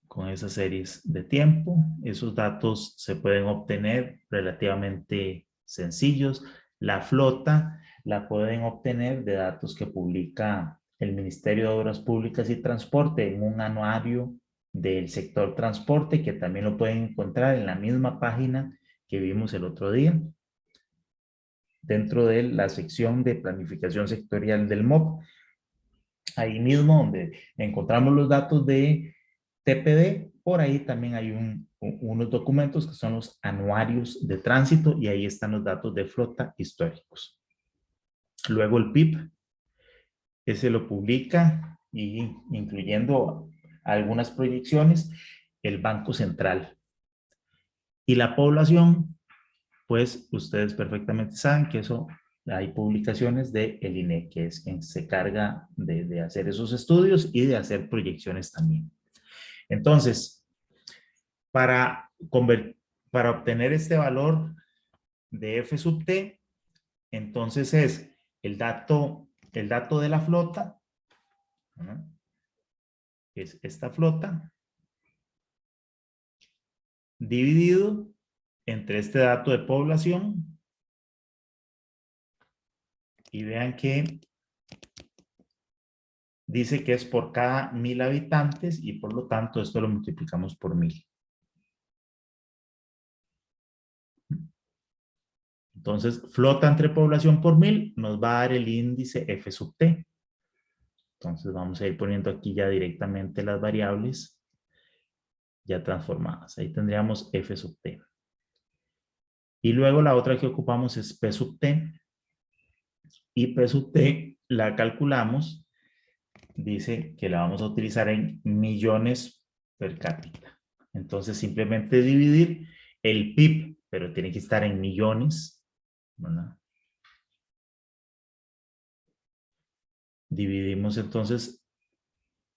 con esas series de tiempo. Esos datos se pueden obtener relativamente sencillos. La flota la pueden obtener de datos que publica el Ministerio de Obras Públicas y Transporte en un anuario del sector transporte, que también lo pueden encontrar en la misma página que vimos el otro día. dentro de la sección de planificación sectorial del MOP. Ahí mismo donde encontramos los datos de TPD, por ahí también hay unos documentos que son los anuarios de tránsito y ahí están los datos de flota históricos. Luego el PIB, ese lo publica y incluyendo algunas proyecciones, el Banco Central. Y la población, pues ustedes perfectamente saben que eso hay publicaciones de el INE, que es quien se carga de hacer esos estudios y de hacer proyecciones también. Entonces, para, para obtener este valor de F sub T, entonces es el dato de la flota, ¿no? Es esta flota, dividido entre este dato de población, y vean que dice que es por cada 1000 habitantes y por lo tanto esto lo multiplicamos por 1000. Entonces, flota entre población por 1000 nos va a dar el índice F sub T. Entonces vamos a ir poniendo aquí ya directamente las variables ya transformadas. Ahí tendríamos F sub T. Y luego la otra que ocupamos es P sub T. Y P sub T la calculamos. Dice que la vamos a utilizar en millones per cápita. Entonces simplemente dividir el PIB, pero tiene que estar en millones, ¿verdad? Dividimos entonces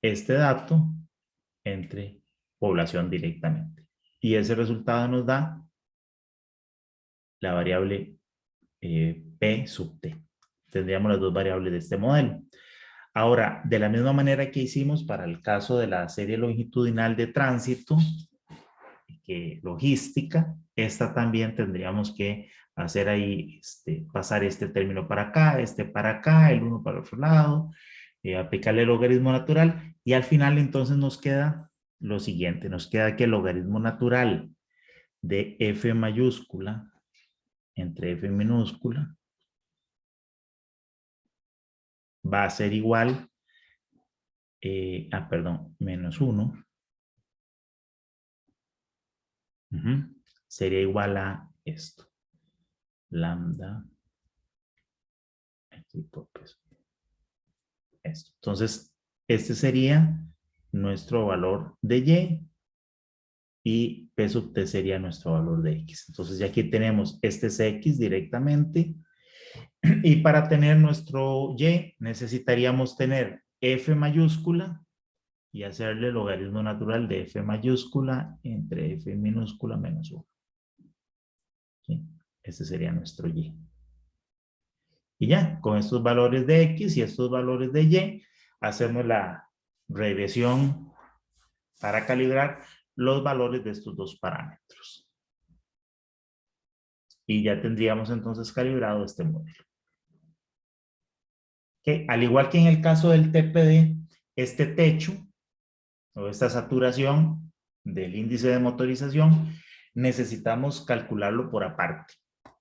este dato entre población directamente. Y ese resultado nos da la variable P sub T. Tendríamos las dos variables de este modelo. Ahora, de la misma manera que hicimos para el caso de la serie longitudinal de tránsito, que logística, esta también tendríamos que hacer ahí, pasar este término para acá, el uno para el otro lado, aplicarle el logaritmo natural y al final entonces nos queda lo siguiente, nos queda que el logaritmo natural de F mayúscula entre F minúscula va a ser igual, perdón, menos 1. Sería igual a esto. Lambda. Aquí por peso. Esto. Entonces, este sería nuestro valor de Y P sub T sería nuestro valor de X. Entonces, ya aquí tenemos este es X directamente. Y para tener nuestro Y, necesitaríamos tener F mayúscula y hacerle logaritmo natural de F mayúscula entre F minúscula menos 1. ¿Sí? Este sería nuestro Y. Y ya, con estos valores de X y estos valores de Y, hacemos la regresión para calibrar los valores de estos dos parámetros. Y ya tendríamos entonces calibrado este modelo. ¿Okay? Al igual que en el caso del TPD, este techo o esta saturación del índice de motorización, necesitamos calcularlo por aparte.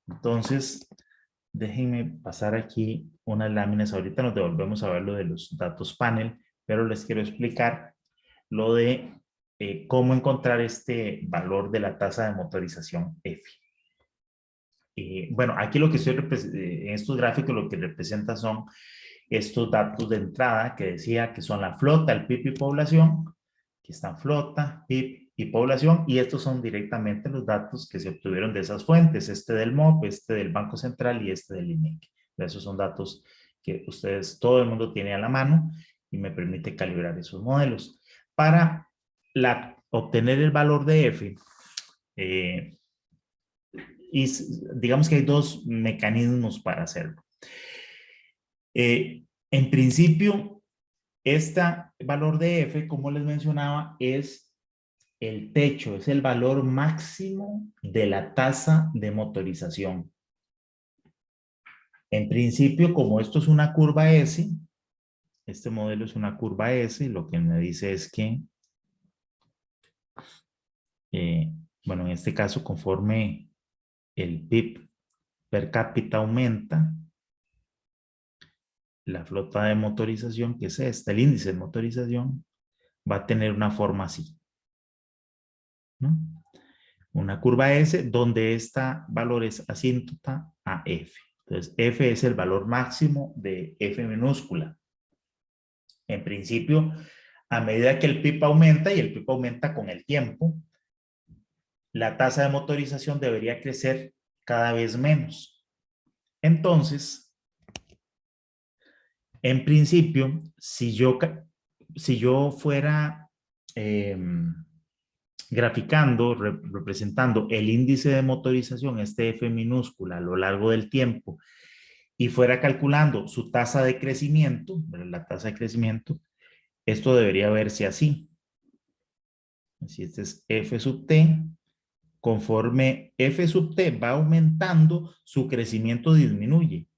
Entonces, déjenme pasar aquí unas láminas. Ahorita nos devolvemos a ver lo de los datos panel, pero les quiero explicar lo de cómo encontrar este valor de la tasa de motorización F. Bueno, aquí lo que estoy en estos gráficos lo que representa son estos datos de entrada que decía que son la flota, el PIB y población. Aquí están flota, PIB y población, y estos son directamente los datos que se obtuvieron de esas fuentes, este del MOP, este del Banco Central y este del INEC. Esos son datos que ustedes, todo el mundo tiene a la mano y me permite calibrar esos modelos. Para obtener el valor de F, y digamos que hay dos mecanismos para hacerlo. En principio, este valor de F, como les mencionaba, es el techo, es el valor máximo de la tasa de motorización. En principio, como esto es una curva S, este modelo es una curva S, lo que me dice es que, bueno, en este caso, conforme el PIB per cápita aumenta, la flota de motorización, que es esta, el índice de motorización, va a tener una forma así, ¿no? Una curva S donde esta valor es asíntota a F. Entonces, F es el valor máximo de F minúscula. En principio, a medida que el PIB aumenta, y el PIB aumenta con el tiempo, la tasa de motorización debería crecer cada vez menos. Entonces, en principio, si yo fuera graficando, representando el índice de motorización, este F minúscula, a lo largo del tiempo, y fuera calculando su tasa de crecimiento, la tasa de crecimiento, esto debería verse así. Así, este es F sub t. Conforme F sub t va aumentando, su crecimiento disminuye.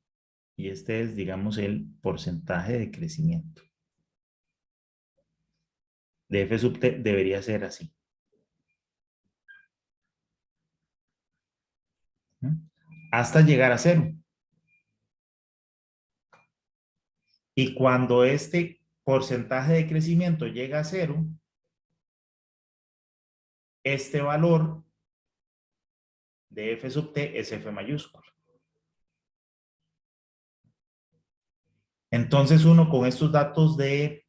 Y este es, digamos, el porcentaje de crecimiento. De F sub t debería ser así. Hasta llegar a cero. Y cuando este porcentaje de crecimiento llega a cero, este valor de F sub t es F mayúscula. Entonces uno con estos datos de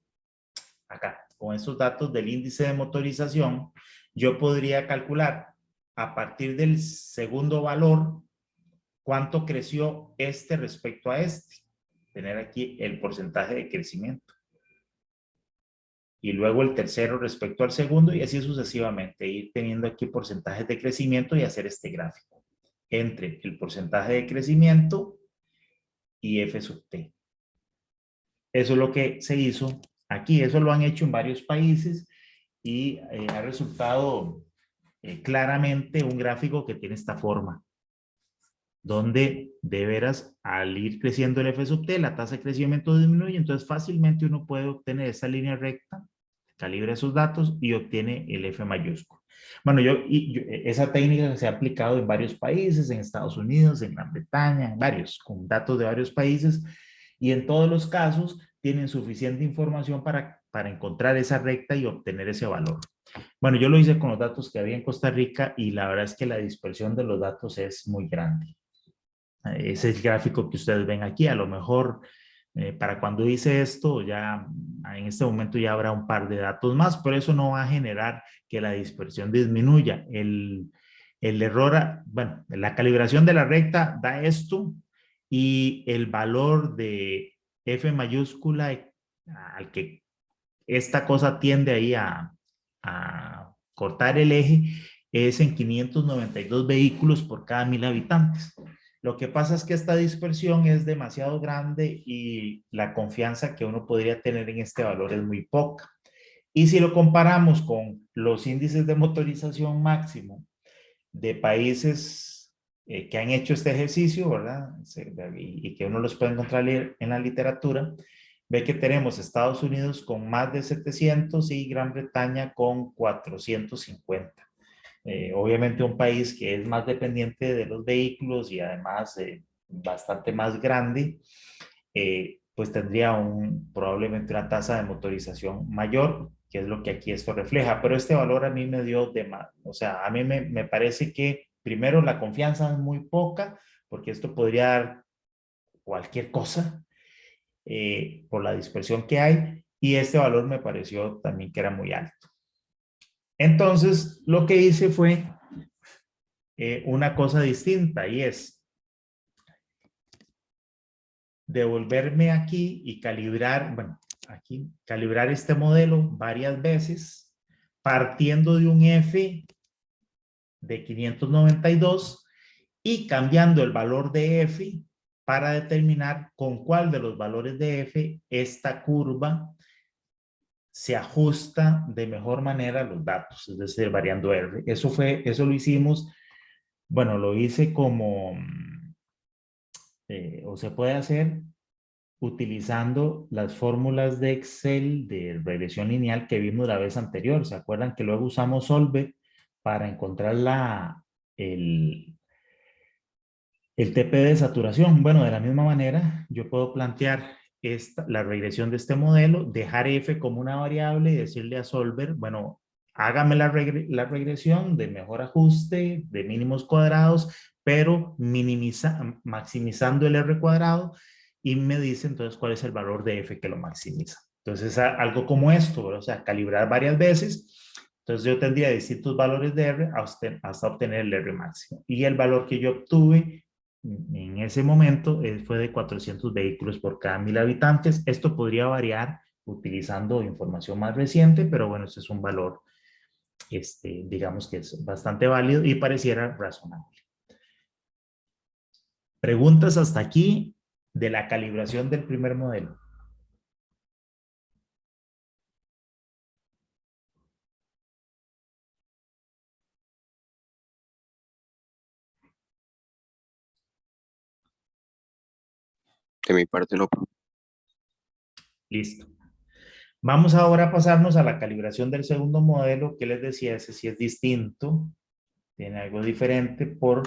acá, con estos datos del índice de motorización, yo podría calcular a partir del segundo valor cuánto creció este respecto a este. Tener aquí el porcentaje de crecimiento. Y luego el tercero respecto al segundo y así sucesivamente. Ir teniendo aquí porcentajes de crecimiento y hacer este gráfico entre el porcentaje de crecimiento y F sub t. Eso es lo que se hizo aquí. Eso lo han hecho en varios países y ha resultado claramente un gráfico que tiene esta forma, donde de veras al ir creciendo el F sub t, la tasa de crecimiento disminuye, entonces fácilmente uno puede obtener esa línea recta, calibra esos datos y obtiene el F mayúsculo. Bueno, esa técnica se ha aplicado en varios países, en Estados Unidos, en Gran Bretaña, en varios, con datos de varios países, y en todos los casos tienen suficiente información para encontrar esa recta y obtener ese valor. Bueno, yo lo hice con los datos que había en Costa Rica y la verdad es que la dispersión de los datos es muy grande. Ese es el gráfico que ustedes ven aquí. A lo mejor para cuando hice esto, ya en este momento ya habrá un par de datos más, pero eso no va a generar que la dispersión disminuya. El error, bueno, la calibración de la recta da esto y el valor de F mayúscula al que esta cosa tiende ahí a cortar el eje es en 592 vehículos por cada 1000 habitantes. Lo que pasa es que esta dispersión es demasiado grande y la confianza que uno podría tener en este valor es muy poca. Y si lo comparamos con los índices de motorización máximo de países que han hecho este ejercicio, ¿verdad? Y que uno los puede encontrar en la literatura, ve que tenemos Estados Unidos con más de 700 y Gran Bretaña con 450. Obviamente un país que es más dependiente de los vehículos y además bastante más grande, pues tendría probablemente una tasa de motorización mayor, que es lo que aquí esto refleja. Pero este valor a mí me dio de más, o sea, a mí me parece que primero la confianza es muy poca, porque esto podría dar cualquier cosa por la dispersión que hay, y este valor me pareció también que era muy alto. Entonces, lo que hice fue una cosa distinta y es devolverme aquí y calibrar, bueno, aquí, calibrar este modelo varias veces, partiendo de un F de 592 y cambiando el valor de F para determinar con cuál de los valores de F esta curva se ajusta de mejor manera a los datos, es decir, variando R. Eso lo hicimos, bueno, lo hice como, o se puede hacer utilizando las fórmulas de Excel de regresión lineal que vimos la vez anterior. ¿Se acuerdan que luego usamos Solver para encontrar El TP de saturación, bueno, de la misma manera, yo puedo plantear la regresión de este modelo, dejar f como una variable y decirle a Solver, bueno, hágame la regresión de mejor ajuste, de mínimos cuadrados, pero maximizando el r cuadrado, y me dice entonces cuál es el valor de f que lo maximiza. Entonces, algo como esto, o sea, calibrar varias veces. Entonces yo tendría distintos valores de R hasta obtener el R máximo. Y el valor que yo obtuve en ese momento fue de 400 vehículos por cada 1000 habitantes. Esto podría variar utilizando información más reciente, pero bueno, este es un valor, digamos que es bastante válido y pareciera razonable. Preguntas hasta aquí de la calibración del primer modelo. De mi parte no. Listo. Vamos ahora a pasarnos a la calibración del segundo modelo, que les decía, ese sí es distinto, tiene algo diferente por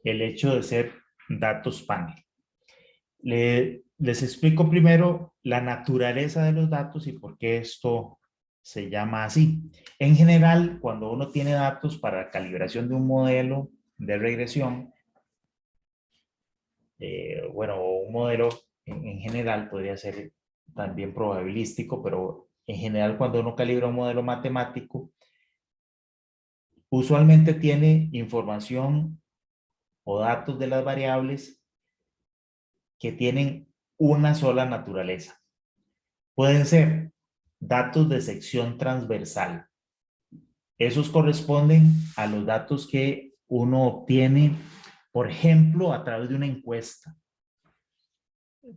el hecho de ser datos panel. Les explico primero la naturaleza de los datos y por qué esto se llama así. En general, cuando uno tiene datos para la calibración de un modelo de regresión, bueno, un modelo en general podría ser también probabilístico, pero en general cuando uno calibra un modelo matemático, usualmente tiene información o datos de las variables que tienen una sola naturaleza. Pueden ser datos de sección transversal. Esos corresponden a los datos que uno obtiene, por ejemplo, a través de una encuesta.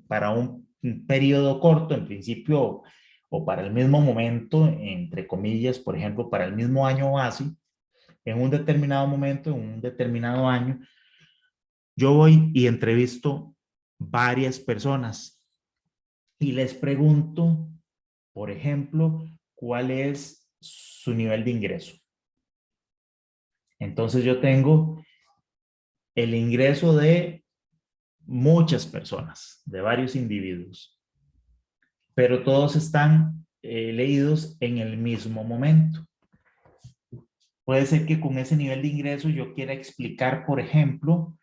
Para un periodo corto, en principio, o para el mismo momento, entre comillas, por ejemplo, para el mismo año base, en un determinado momento, en un determinado año, yo voy y entrevisto varias personas y les pregunto, por ejemplo, cuál es su nivel de ingreso. Entonces yo tengo el ingreso de muchas personas, de varios individuos, pero todos están leídos en el mismo momento. Puede ser que con ese nivel de ingreso yo quiera explicar, por ejemplo,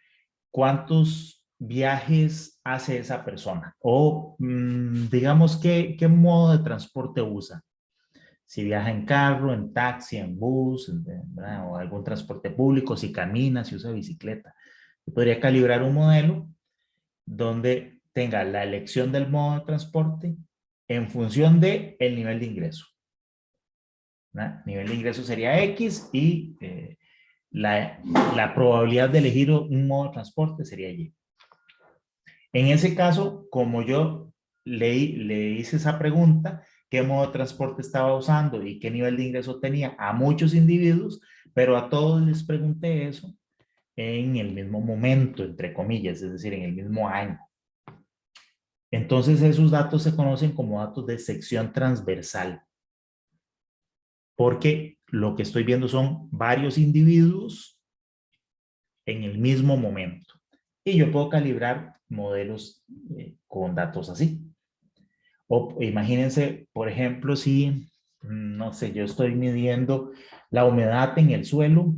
cuántos viajes hace esa persona o digamos qué modo de transporte usa. Si viaja en carro, en taxi, en bus, ¿verdad? O algún transporte público, si camina, si usa bicicleta. Yo podría calibrar un modelo donde tenga la elección del modo de transporte en función de el nivel de ingreso. ¿Verdad? Nivel de ingreso sería X y la probabilidad de elegir un modo de transporte sería Y. En ese caso, como yo le hice esa pregunta, qué modo de transporte estaba usando y qué nivel de ingreso tenía a muchos individuos, pero a todos les pregunté eso en el mismo momento, entre comillas, es decir, en el mismo año. Entonces, esos datos se conocen como datos de sección transversal, porque lo que estoy viendo son varios individuos en el mismo momento. Y yo puedo calibrar modelos con datos así. O imagínense, por ejemplo, si, no sé, yo estoy midiendo la humedad en el suelo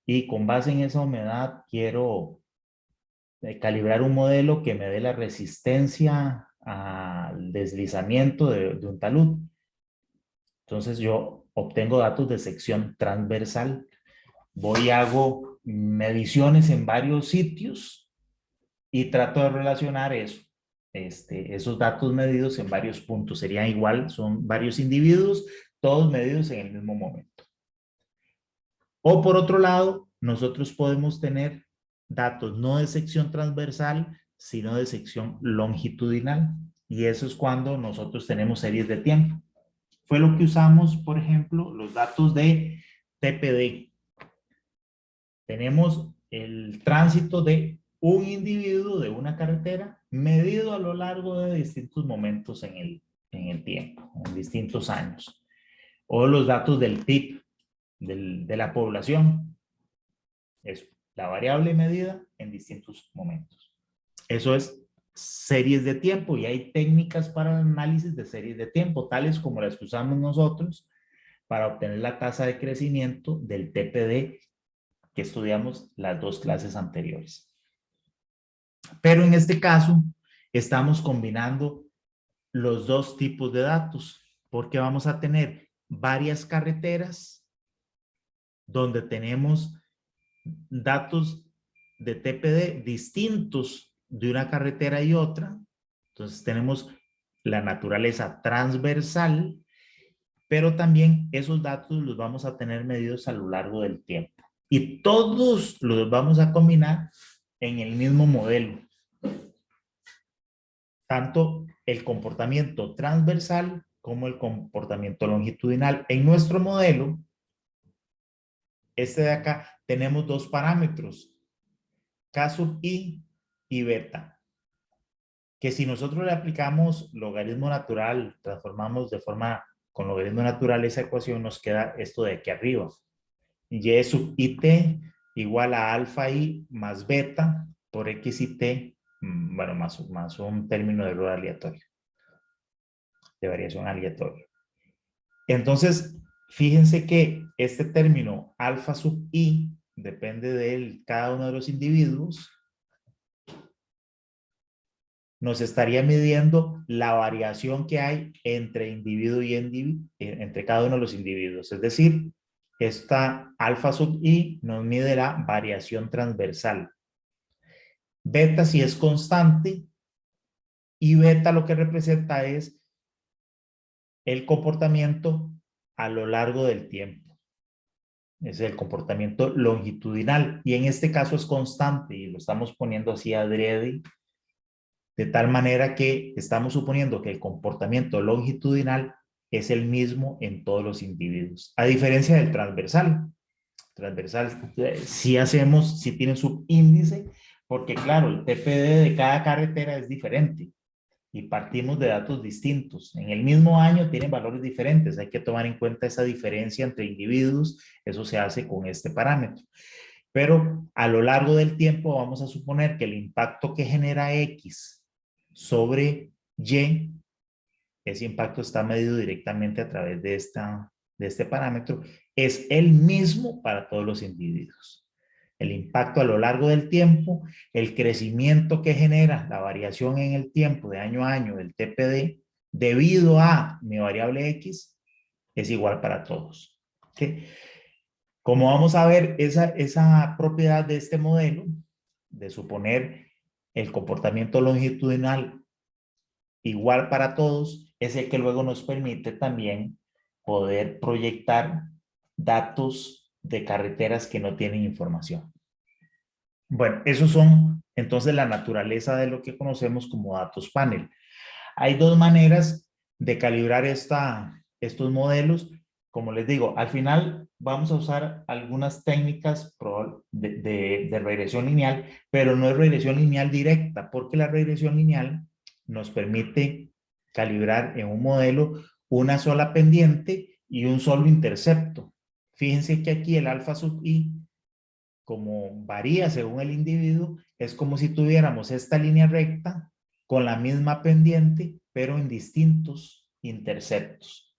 y con base en esa humedad quiero calibrar un modelo que me dé la resistencia al deslizamiento de un talud. Entonces yo obtengo datos de sección transversal. Voy y hago mediciones en varios sitios y trato de relacionar eso. Esos datos medidos en varios puntos. Serían igual, son varios individuos, todos medidos en el mismo momento. O por otro lado, nosotros podemos tener datos no de sección transversal, sino de sección longitudinal. Y eso es cuando nosotros tenemos series de tiempo. Fue lo que usamos, por ejemplo, los datos de TPD. Tenemos el tránsito de un individuo de una carretera medido a lo largo de distintos momentos en el tiempo, en distintos años. O los datos del PIB, de la población. Eso. la variable medida en distintos momentos. Eso es series de tiempo, y hay técnicas para el análisis de series de tiempo, tales como las que usamos nosotros para obtener la tasa de crecimiento del TPD que estudiamos las dos clases anteriores. Pero en este caso, estamos combinando los dos tipos de datos, porque vamos a tener varias carreteras donde tenemos datos de TPD distintos de una carretera y otra. Entonces tenemos la naturaleza transversal, pero también esos datos los vamos a tener medidos a lo largo del tiempo. Y todos los vamos a combinar en el mismo modelo. Tanto el comportamiento transversal como el comportamiento longitudinal. En nuestro modelo, este de acá, tenemos dos parámetros, K sub i y beta, que si nosotros le aplicamos logaritmo natural, transformamos de forma con logaritmo natural esa ecuación, nos queda esto de aquí arriba. Y sub it igual a alfa i más beta por x y t, bueno, más un término de error aleatorio, de variación aleatoria. Entonces, fíjense que este término alfa sub i depende de cada uno de los individuos. Nos estaría midiendo la variación que hay entre individuo y entre cada uno de los individuos. Es decir, esta alfa sub i nos mide la variación transversal. Beta si es constante, y beta lo que representa es el comportamiento a lo largo del tiempo. Es el comportamiento longitudinal, y en este caso es constante, y lo estamos poniendo así adrede, de tal manera que estamos suponiendo que el comportamiento longitudinal es el mismo en todos los individuos, a diferencia del transversal. Transversal, sí tiene subíndice, porque claro, el TPD de cada carretera es diferente y partimos de datos distintos. En el mismo año tienen valores diferentes, hay que tomar en cuenta esa diferencia entre individuos, eso se hace con este parámetro. Pero a lo largo del tiempo vamos a suponer que el impacto que genera X sobre Y, ese impacto está medido directamente a través de este parámetro, es el mismo para todos los individuos. El impacto a lo largo del tiempo, el crecimiento que genera la variación en el tiempo de año a año del TPD, debido a mi variable X, es igual para todos. ¿Okay? Como vamos a ver, esa propiedad de este modelo, de suponer el comportamiento longitudinal igual para todos, es el que luego nos permite también poder proyectar datos de carreteras que no tienen información. Bueno, esos son entonces la naturaleza de lo que conocemos como datos panel. Hay dos maneras de calibrar estos modelos. Como les digo, al final vamos a usar algunas técnicas de regresión lineal, pero no es regresión lineal directa, porque la regresión lineal nos permite calibrar en un modelo una sola pendiente y un solo intercepto. Fíjense que aquí el alfa sub i, como varía según el individuo, es como si tuviéramos esta línea recta con la misma pendiente, pero en distintos interceptos.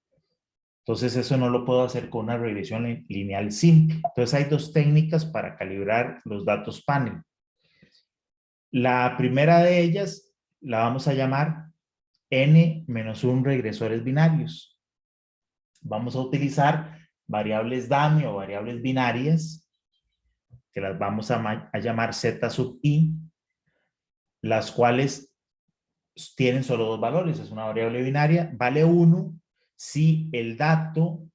Entonces eso no lo puedo hacer con una regresión lineal simple. Entonces hay dos técnicas para calibrar los datos panel. La primera de ellas la vamos a llamar n-1 regresores binarios. Vamos a utilizar variables dummy o variables binarias, que las vamos a llamar z sub i, las cuales tienen solo dos valores. Es una variable binaria, vale 1 si el dato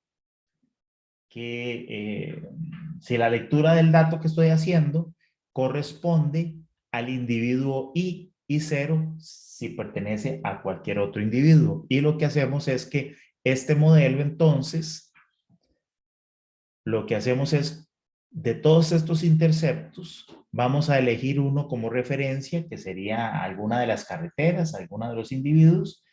si la lectura del dato que estoy haciendo corresponde al individuo i, y 0 si pertenece a cualquier otro individuo. Y lo que hacemos es que este modelo, entonces, lo que hacemos es, de todos estos interceptos, vamos a elegir uno como referencia, que sería alguna de las carreteras, alguna de los individuos.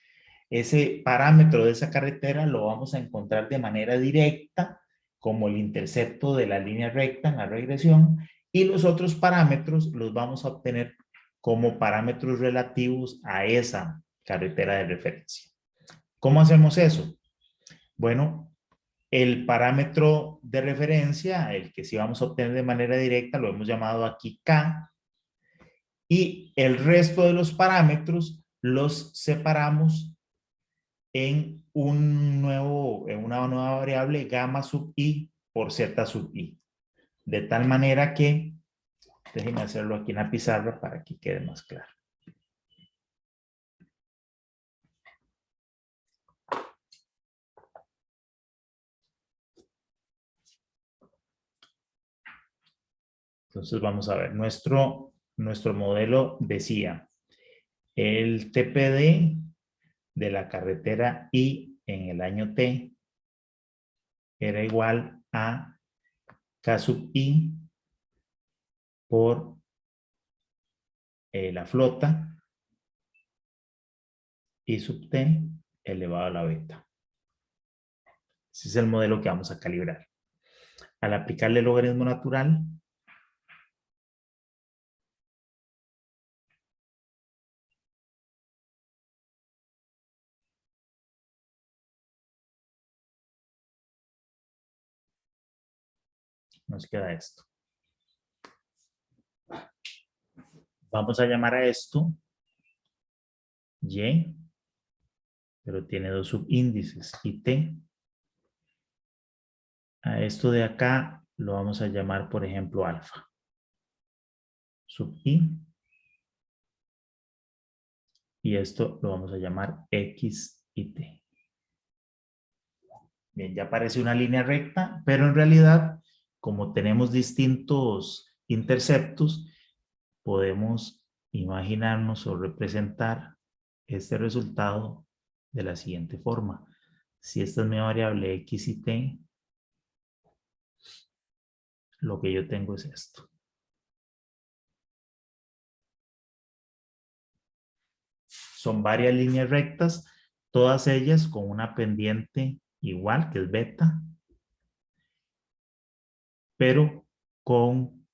Ese parámetro de esa carretera lo vamos a encontrar de manera directa como el intercepto de la línea recta en la regresión, Y los otros parámetros los vamos a obtener como parámetros relativos a esa carretera de referencia. ¿Cómo hacemos eso? Bueno, el parámetro de referencia, el que sí vamos a obtener de manera directa, lo hemos llamado aquí K, y el resto de los parámetros los separamos en una nueva variable gamma sub i por z sub i. De tal manera que, déjenme hacerlo aquí en la pizarra para que quede más claro. Entonces vamos a ver, nuestro modelo decía, el TPD de la carretera I en el año T era igual a K sub I por la flota I sub T elevado a la beta. Ese es el modelo que vamos a calibrar. Al aplicarle el logaritmo natural, nos queda esto. Vamos a llamar a esto Y, pero tiene dos subíndices, y T. A esto de acá lo vamos a llamar, por ejemplo, alfa. Sub I. Y esto lo vamos a llamar X y T. Bien, ya parece una línea recta, pero en realidad, como tenemos distintos interceptos, podemos imaginarnos o representar este resultado de la siguiente forma. Si esta es mi variable X y T, lo que yo tengo es esto. Son varias líneas rectas, todas ellas con una pendiente igual, que es beta, pero con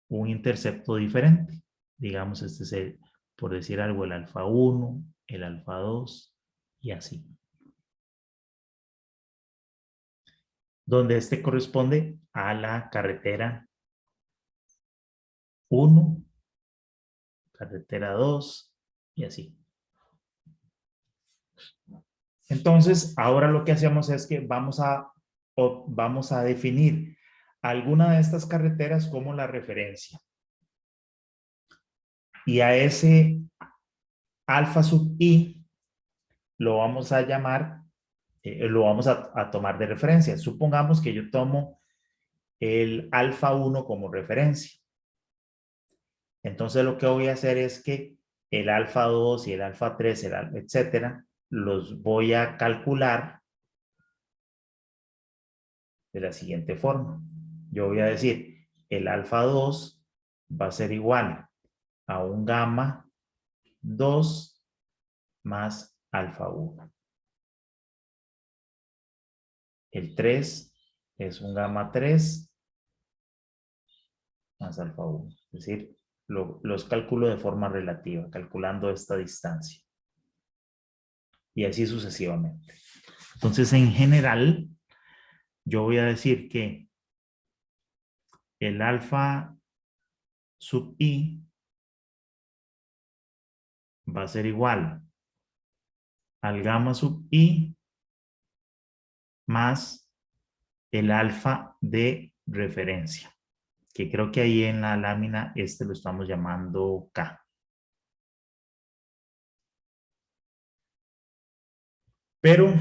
un intercepto diferente. Digamos, este es el, por decir algo, el alfa 1, el alfa 2 y así. Donde este corresponde a la carretera 1, carretera 2 y así. Entonces, ahora lo que hacemos es que vamos a definir alguna de estas carreteras como la referencia. Y a ese alfa sub i lo vamos a llamar, lo vamos a tomar de referencia. Supongamos que yo tomo el alfa 1 como referencia. Entonces lo que voy a hacer es que el alfa 2 y el alfa 3, etcétera, los voy a calcular de la siguiente forma. Yo voy a decir, el alfa 2 va a ser igual a un gamma 2 más alfa 1. El 3 es un gamma 3 más alfa 1. Es decir, los calculo de forma relativa, calculando esta distancia. Y así sucesivamente. Entonces, en general, yo voy a decir que el alfa sub i va a ser igual al gamma sub i más el alfa de referencia, que creo que ahí en la lámina este lo estamos llamando K. Pero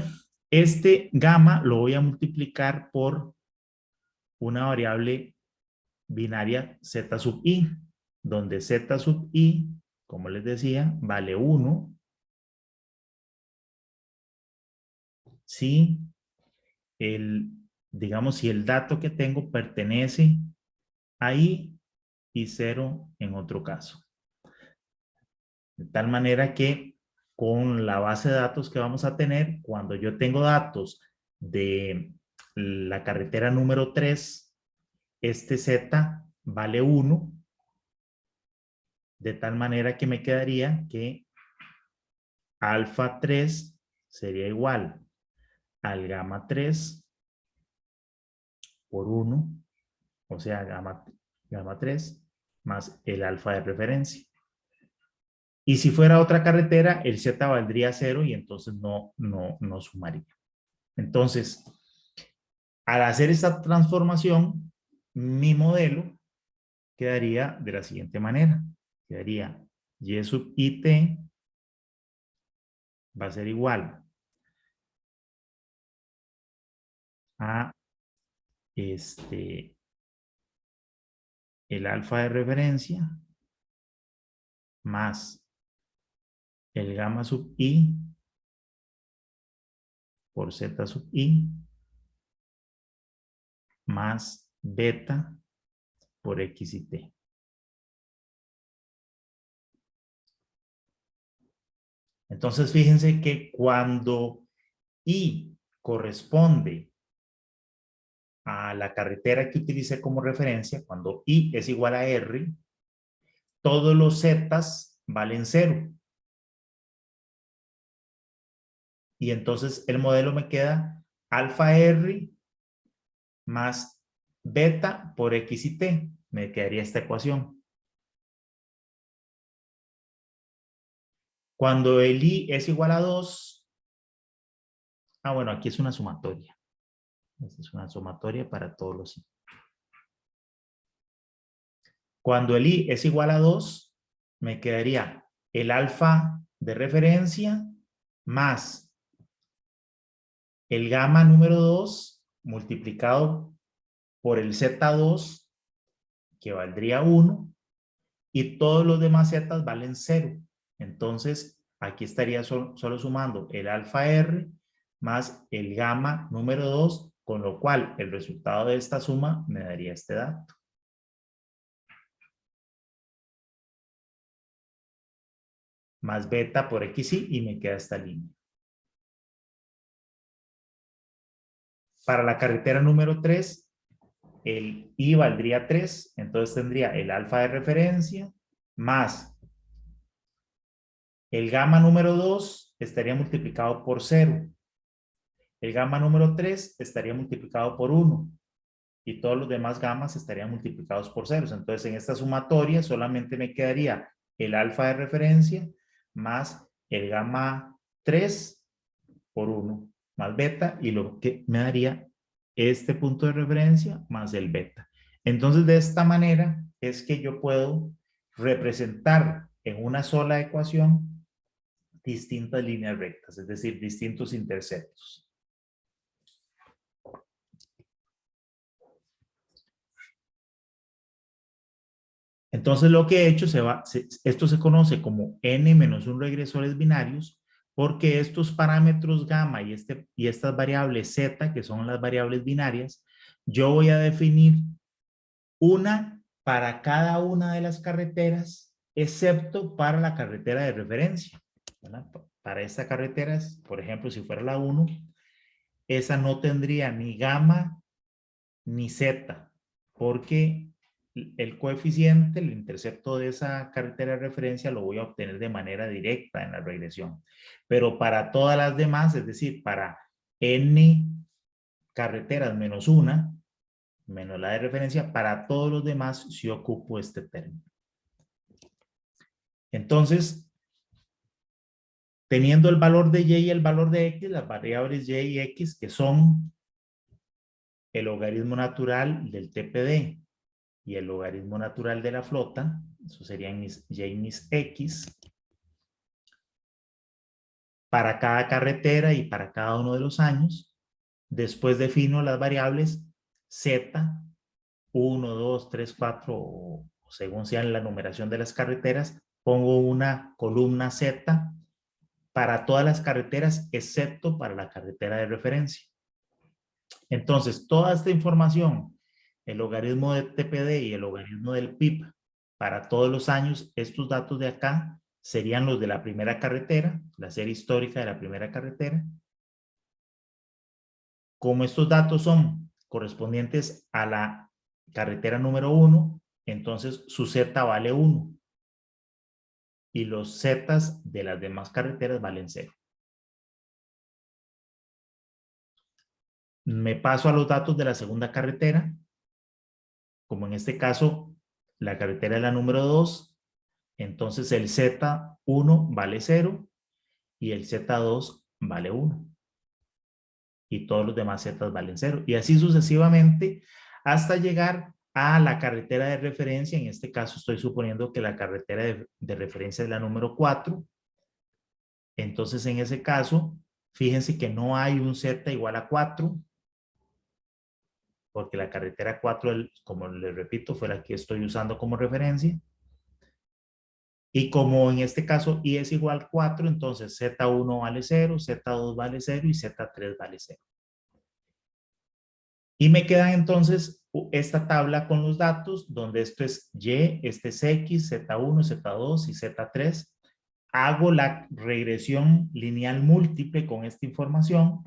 este gamma lo voy a multiplicar por una variable binaria z sub i, donde z sub i, como les decía, vale 1 si digamos, si el dato que tengo pertenece ahí y 0 en otro caso. De tal manera que con la base de datos que vamos a tener, cuando yo tengo datos de la carretera número 3, este Z vale 1, de tal manera que me quedaría que alfa 3 sería igual al gamma 3 por 1, o sea, gamma 3 más el alfa de referencia. Y si fuera otra carretera, el z valdría 0 y entonces no sumaría. Entonces, al hacer esta transformación, mi modelo quedaría de la siguiente manera. Quedaría y sub it va a ser igual a el alfa de referencia más el gamma sub i por z sub i más beta por x y t. Entonces, fíjense que cuando i corresponde a la carretera que utilicé como referencia, cuando i es igual a r, todos los zetas valen 0. Y entonces el modelo me queda alfa r más beta por x y t. Me quedaría esta ecuación. Cuando el i es igual a 2, bueno, aquí es una sumatoria. Esta es una sumatoria para todos los i. Cuando el i es igual a 2, me quedaría el alfa de referencia más el gamma número 2 multiplicado por el z2, que valdría 1, y todos los demás zetas valen 0. Entonces, aquí estaría solo sumando el alfa r más el gamma número 2, con lo cual el resultado de esta suma me daría este dato. Más beta por xy y me queda esta línea. Para la carretera número 3, el i valdría 3, entonces tendría el alfa de referencia más el gamma número 2 estaría multiplicado por 0. El gamma número 3 estaría multiplicado por 1. Y todos los demás gamas estarían multiplicados por ceros. Entonces, en esta sumatoria solamente me quedaría el alfa de referencia más el gamma 3 por 1 más beta, y lo que me daría este punto de referencia más el beta. Entonces, de esta manera es que yo puedo representar en una sola ecuación distintas líneas rectas, es decir, distintos interceptos. Entonces lo que he hecho, esto se conoce como n-1 regresores binarios, porque estos parámetros gamma y estas variables z, que son las variables binarias, yo voy a definir una para cada una de las carreteras, excepto para la carretera de referencia, ¿verdad? Para esta carretera, por ejemplo, si fuera la 1, esa no tendría ni gamma ni z, porque el coeficiente, el intercepto de esa carretera de referencia lo voy a obtener de manera directa en la regresión. Pero para todas las demás, es decir, para n carreteras menos una, menos la de referencia, para todos los demás sí ocupo este término. Entonces, teniendo el valor de y y el valor de x, las variables y y x, que son el logaritmo natural del TPD y el logaritmo natural de la flota, eso serían mis y y mis x, para cada carretera y para cada uno de los años. Después defino las variables z, 1, 2, 3, 4, o según sea la numeración de las carreteras, pongo una columna z para todas las carreteras excepto para la carretera de referencia. Entonces, toda esta información, el logaritmo de TPD y el logaritmo del PIB, para todos los años, estos datos de acá serían los de la primera carretera, la serie histórica de la primera carretera. Como estos datos son correspondientes a la carretera número 1, entonces su Z vale 1 y los Zetas de las demás carreteras valen 0. Me paso a los datos de la segunda carretera, como en este caso la carretera es la número 2, entonces el Z1 vale 0 y el Z2 vale 1. Y todos los demás zetas valen 0. Y así sucesivamente hasta llegar a la carretera de referencia. En este caso estoy suponiendo que la carretera de referencia es la número 4. Entonces en ese caso, fíjense que no hay un Z igual a 4, porque la carretera 4, como les repito, fue la que estoy usando como referencia. Y como en este caso I es igual a 4, entonces Z1 vale 0, Z2 vale 0 y Z3 vale 0. Y me queda entonces esta tabla con los datos, donde esto es Y, este es X, Z1, Z2 y Z3. Hago la regresión lineal múltiple con esta información,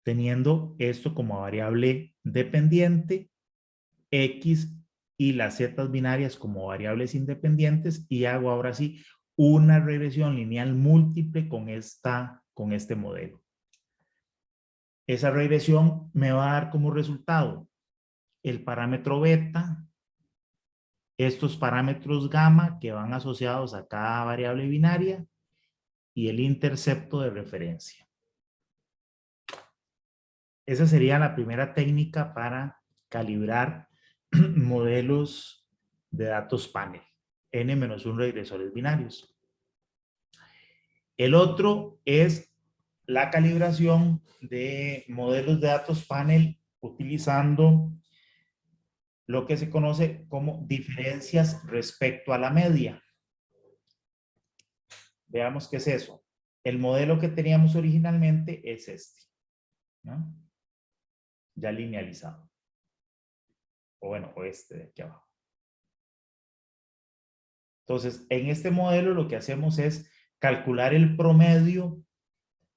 teniendo esto como variable dependiente, X y las zetas binarias como variables independientes, y hago ahora sí una regresión lineal múltiple con este modelo. Esa regresión me va a dar como resultado el parámetro beta, estos parámetros gamma que van asociados a cada variable binaria y el intercepto de referencia. Esa sería la primera técnica para calibrar modelos de datos panel, N-1 regresores binarios. El otro es la calibración de modelos de datos panel utilizando lo que se conoce como diferencias respecto a la media. Veamos qué es eso. El modelo que teníamos originalmente es este, ¿no? Ya linealizado. O bueno, o este de aquí abajo. Entonces, en este modelo lo que hacemos es calcular el promedio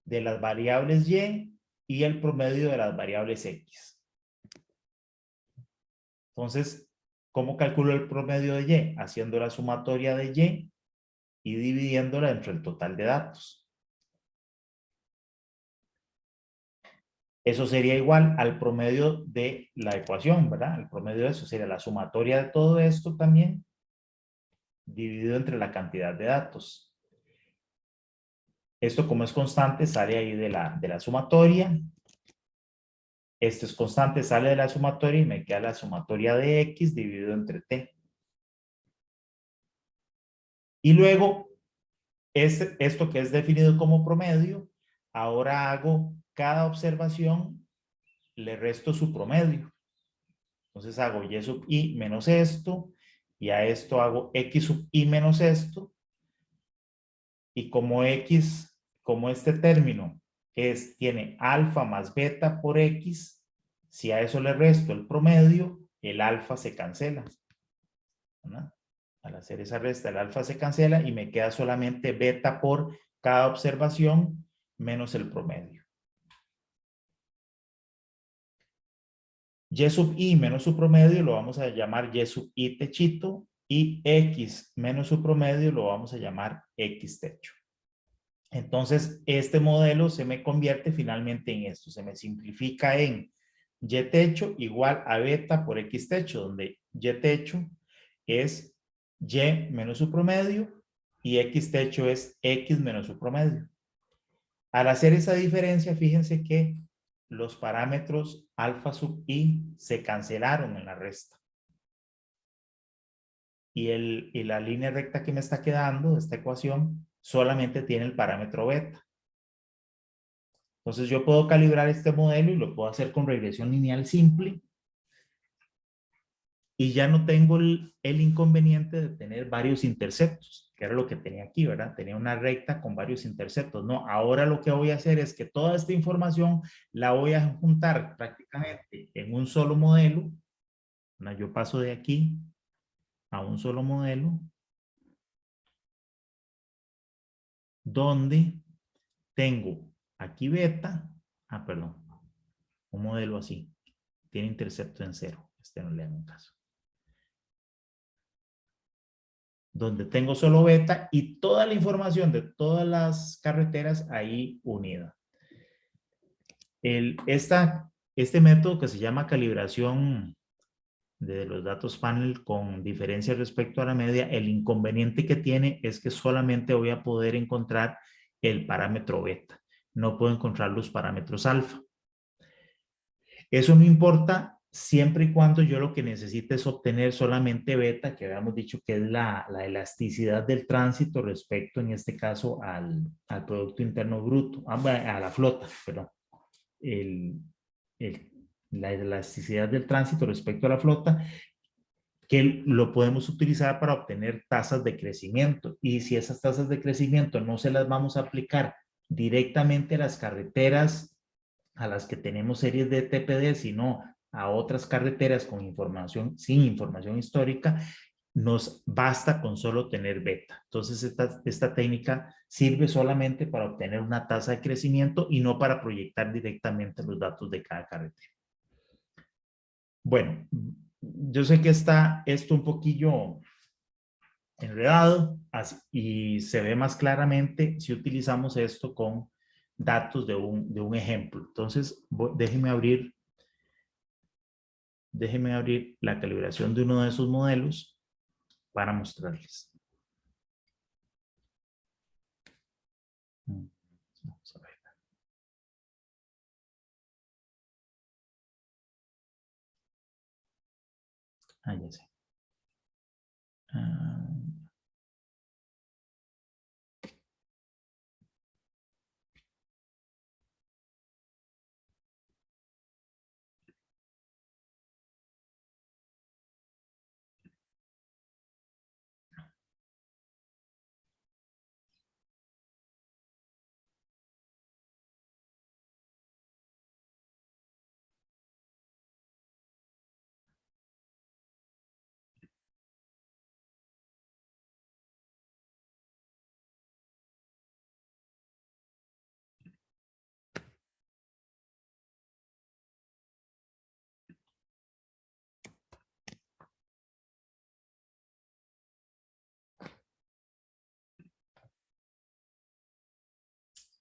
de las variables y el promedio de las variables X. Entonces, ¿cómo calculo el promedio de Y? Haciendo la sumatoria de y dividiéndola entre el total de datos. Eso sería igual al promedio de la ecuación, ¿verdad? El promedio de eso sería la sumatoria de todo esto también, dividido entre la cantidad de datos. Esto, como es constante, sale ahí de la sumatoria. Esto es constante, sale de la sumatoria y me queda la sumatoria de X dividido entre T. Y luego, esto que es definido como promedio, ahora hago cada observación, le resto su promedio. Entonces hago Y sub I menos esto, y a esto hago X sub I menos esto, y como X, como este término tiene alfa más beta por X, si a eso le resto el promedio, el alfa se cancela, ¿no? Al hacer esa resta, el alfa se cancela y me queda solamente beta por cada observación menos el promedio. Y sub I menos su promedio lo vamos a llamar Y sub I techito, y X menos su promedio lo vamos a llamar X techo. Entonces, este modelo se me convierte finalmente en esto, se me simplifica en Y techo igual a beta por X techo, donde Y techo es Y menos su promedio y X techo es X menos su promedio. Al hacer esa diferencia, fíjense que los parámetros alfa sub I se cancelaron en la resta. Y la línea recta que me está quedando de esta ecuación solamente tiene el parámetro beta. Entonces yo puedo calibrar este modelo y lo puedo hacer con regresión lineal simple. Y ya no tengo el inconveniente de tener varios interceptos, que era lo que tenía aquí, ¿verdad? Tenía una recta con varios interceptos. No, ahora lo que voy a hacer es que toda esta información la voy a juntar prácticamente en un solo modelo. Yo paso de aquí a un solo modelo, donde tengo aquí beta, perdón, un modelo así. tiene intercepto en 0. Este no le hago caso. Donde tengo solo beta y toda la información de todas las carreteras ahí unida. Este método que se llama calibración de los datos panel con diferencia respecto a la media, el inconveniente que tiene es que solamente voy a poder encontrar el parámetro beta. No puedo encontrar los parámetros alfa. Eso no importa siempre y cuando yo lo que necesite es obtener solamente beta, que habíamos dicho que es la elasticidad del tránsito respecto, en este caso, al Producto Interno Bruto, a la flota, perdón. La elasticidad del tránsito respecto a la flota, que lo podemos utilizar para obtener tasas de crecimiento. Y si esas tasas de crecimiento no se las vamos a aplicar directamente a las carreteras a las que tenemos series de TPD, sino a otras carreteras con información, sin información histórica, nos basta con solo tener beta. Entonces, esta técnica sirve solamente para obtener una tasa de crecimiento y no para proyectar directamente los datos de cada carretera. Bueno, yo sé que está esto un poquillo enredado y se ve más claramente si utilizamos esto con datos de un ejemplo. Entonces, déjenme abrir la calibración de uno de esos modelos para mostrarles. Vamos a ver. Ya sé.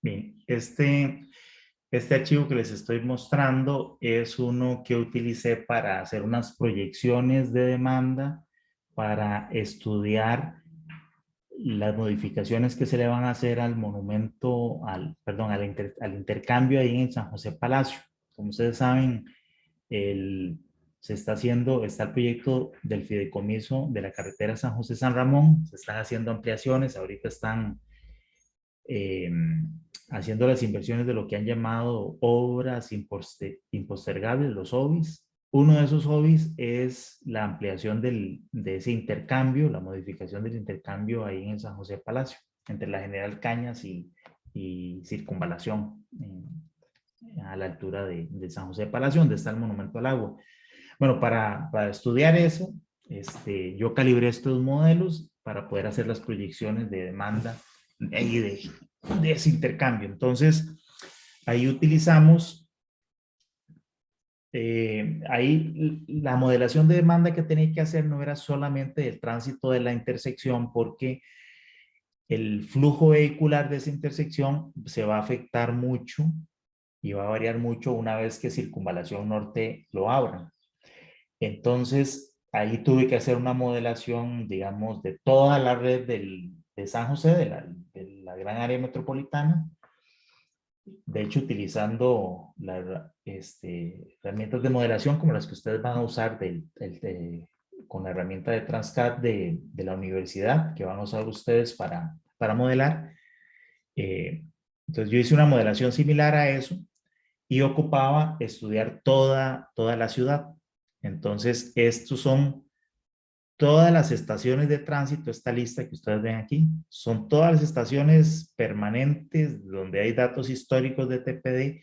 Bien, este archivo que les estoy mostrando es uno que utilicé para hacer unas proyecciones de demanda para estudiar las modificaciones que se le van a hacer al monumento, al intercambio ahí en San José Palacio. Como ustedes saben, está el proyecto del fideicomiso de la carretera San José-San Ramón, se están haciendo ampliaciones, ahorita están haciendo las inversiones de lo que han llamado obras impostergables, los OBIs. Uno de esos OBIs es la ampliación de ese intercambio, la modificación del intercambio ahí en San José Palacio, entre la General Cañas y Circunvalación, a la altura de San José Palacio, donde está el Monumento al Agua. Bueno, para estudiar eso, yo calibré estos modelos para poder hacer las proyecciones de demanda y de ese intercambio. Entonces, ahí utilizamos, ahí la modelación de demanda que tenía que hacer no era solamente el tránsito de la intersección, porque el flujo vehicular de esa intersección se va a afectar mucho y va a variar mucho una vez que Circunvalación Norte lo abran. Entonces, ahí tuve que hacer una modelación, digamos, de toda la red de San José, de la gran área metropolitana. De hecho, utilizando herramientas de modelación como las que ustedes van a usar con la herramienta de Transcat de la universidad, que van a usar ustedes para modelar. Entonces, yo hice una modelación similar a eso y ocupaba estudiar toda la ciudad. Entonces, estos son todas las estaciones de tránsito, esta lista que ustedes ven aquí, son todas las estaciones permanentes donde hay datos históricos de TPD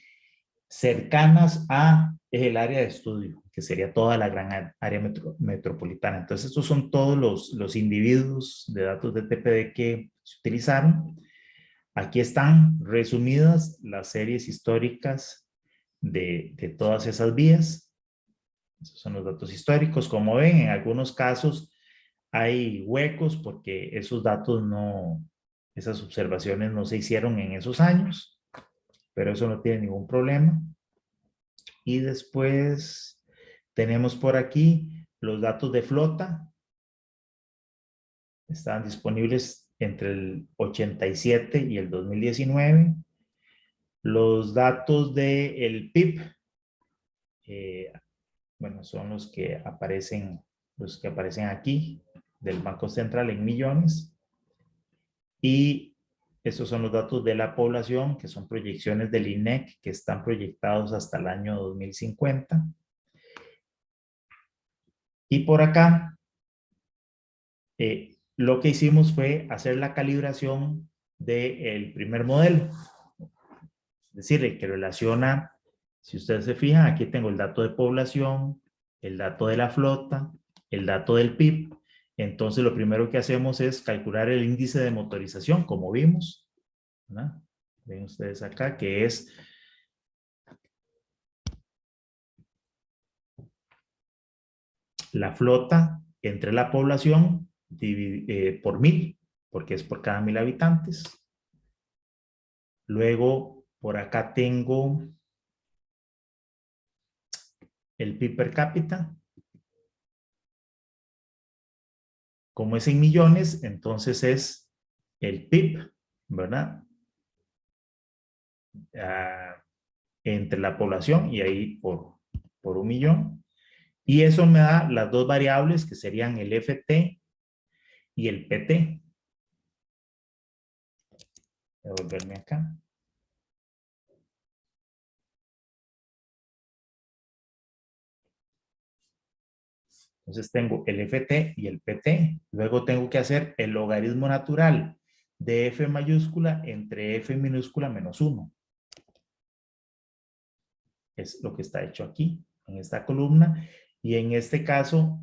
cercanas a el área de estudio, que sería toda la gran área metropolitana. Entonces, estos son todos los individuos de datos de TPD que se utilizaron. Aquí están resumidas las series históricas de todas esas vías. Esos son los datos históricos. Como ven, en algunos casos hay huecos porque esos datos no, esas observaciones no se hicieron en esos años, pero eso no tiene ningún problema. Y después tenemos por aquí los datos de flota. Están disponibles entre el 87 y el 2019. Los datos del PIB, bueno, son los que aparecen aquí, del Banco Central en millones. Y estos son los datos de la población, que son proyecciones del INEC, que están proyectados hasta el año 2050. Y por acá, lo que hicimos fue hacer la calibración del primer modelo. Es decir, el que relaciona, si ustedes se fijan, aquí tengo el dato de población, el dato de la flota, el dato del PIB. Entonces, lo primero que hacemos es calcular el índice de motorización, como vimos, ¿verdad? Ven ustedes acá, que es la flota entre la población por 1000, porque es por cada 1000 habitantes. Luego, por acá tengo el PIB per cápita. Como es en millones, entonces es el PIB, ¿verdad? Entre la población y ahí por 1.000.000. Y eso me da las dos variables que serían el FT y el PT. Voy a volverme acá. Entonces tengo el FT y el PT. Luego tengo que hacer el logaritmo natural de F mayúscula entre F minúscula menos 1. Es lo que está hecho aquí, en esta columna. Y en este caso,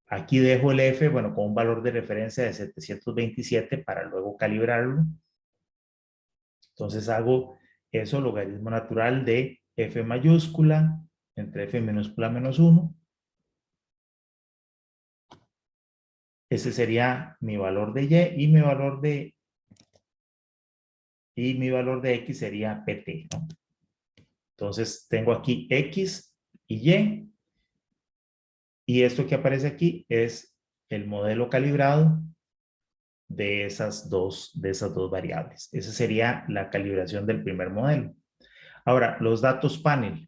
aquí dejo el F, bueno, con un valor de referencia de 727 para luego calibrarlo. Entonces hago eso, logaritmo natural de F mayúscula entre F minúscula menos 1. Ese sería mi valor de Y y mi valor de X sería PT, ¿no? Entonces tengo aquí X y Y. Y esto que aparece aquí es el modelo calibrado de esas dos variables. Esa sería la calibración del primer modelo. Ahora, los datos panel.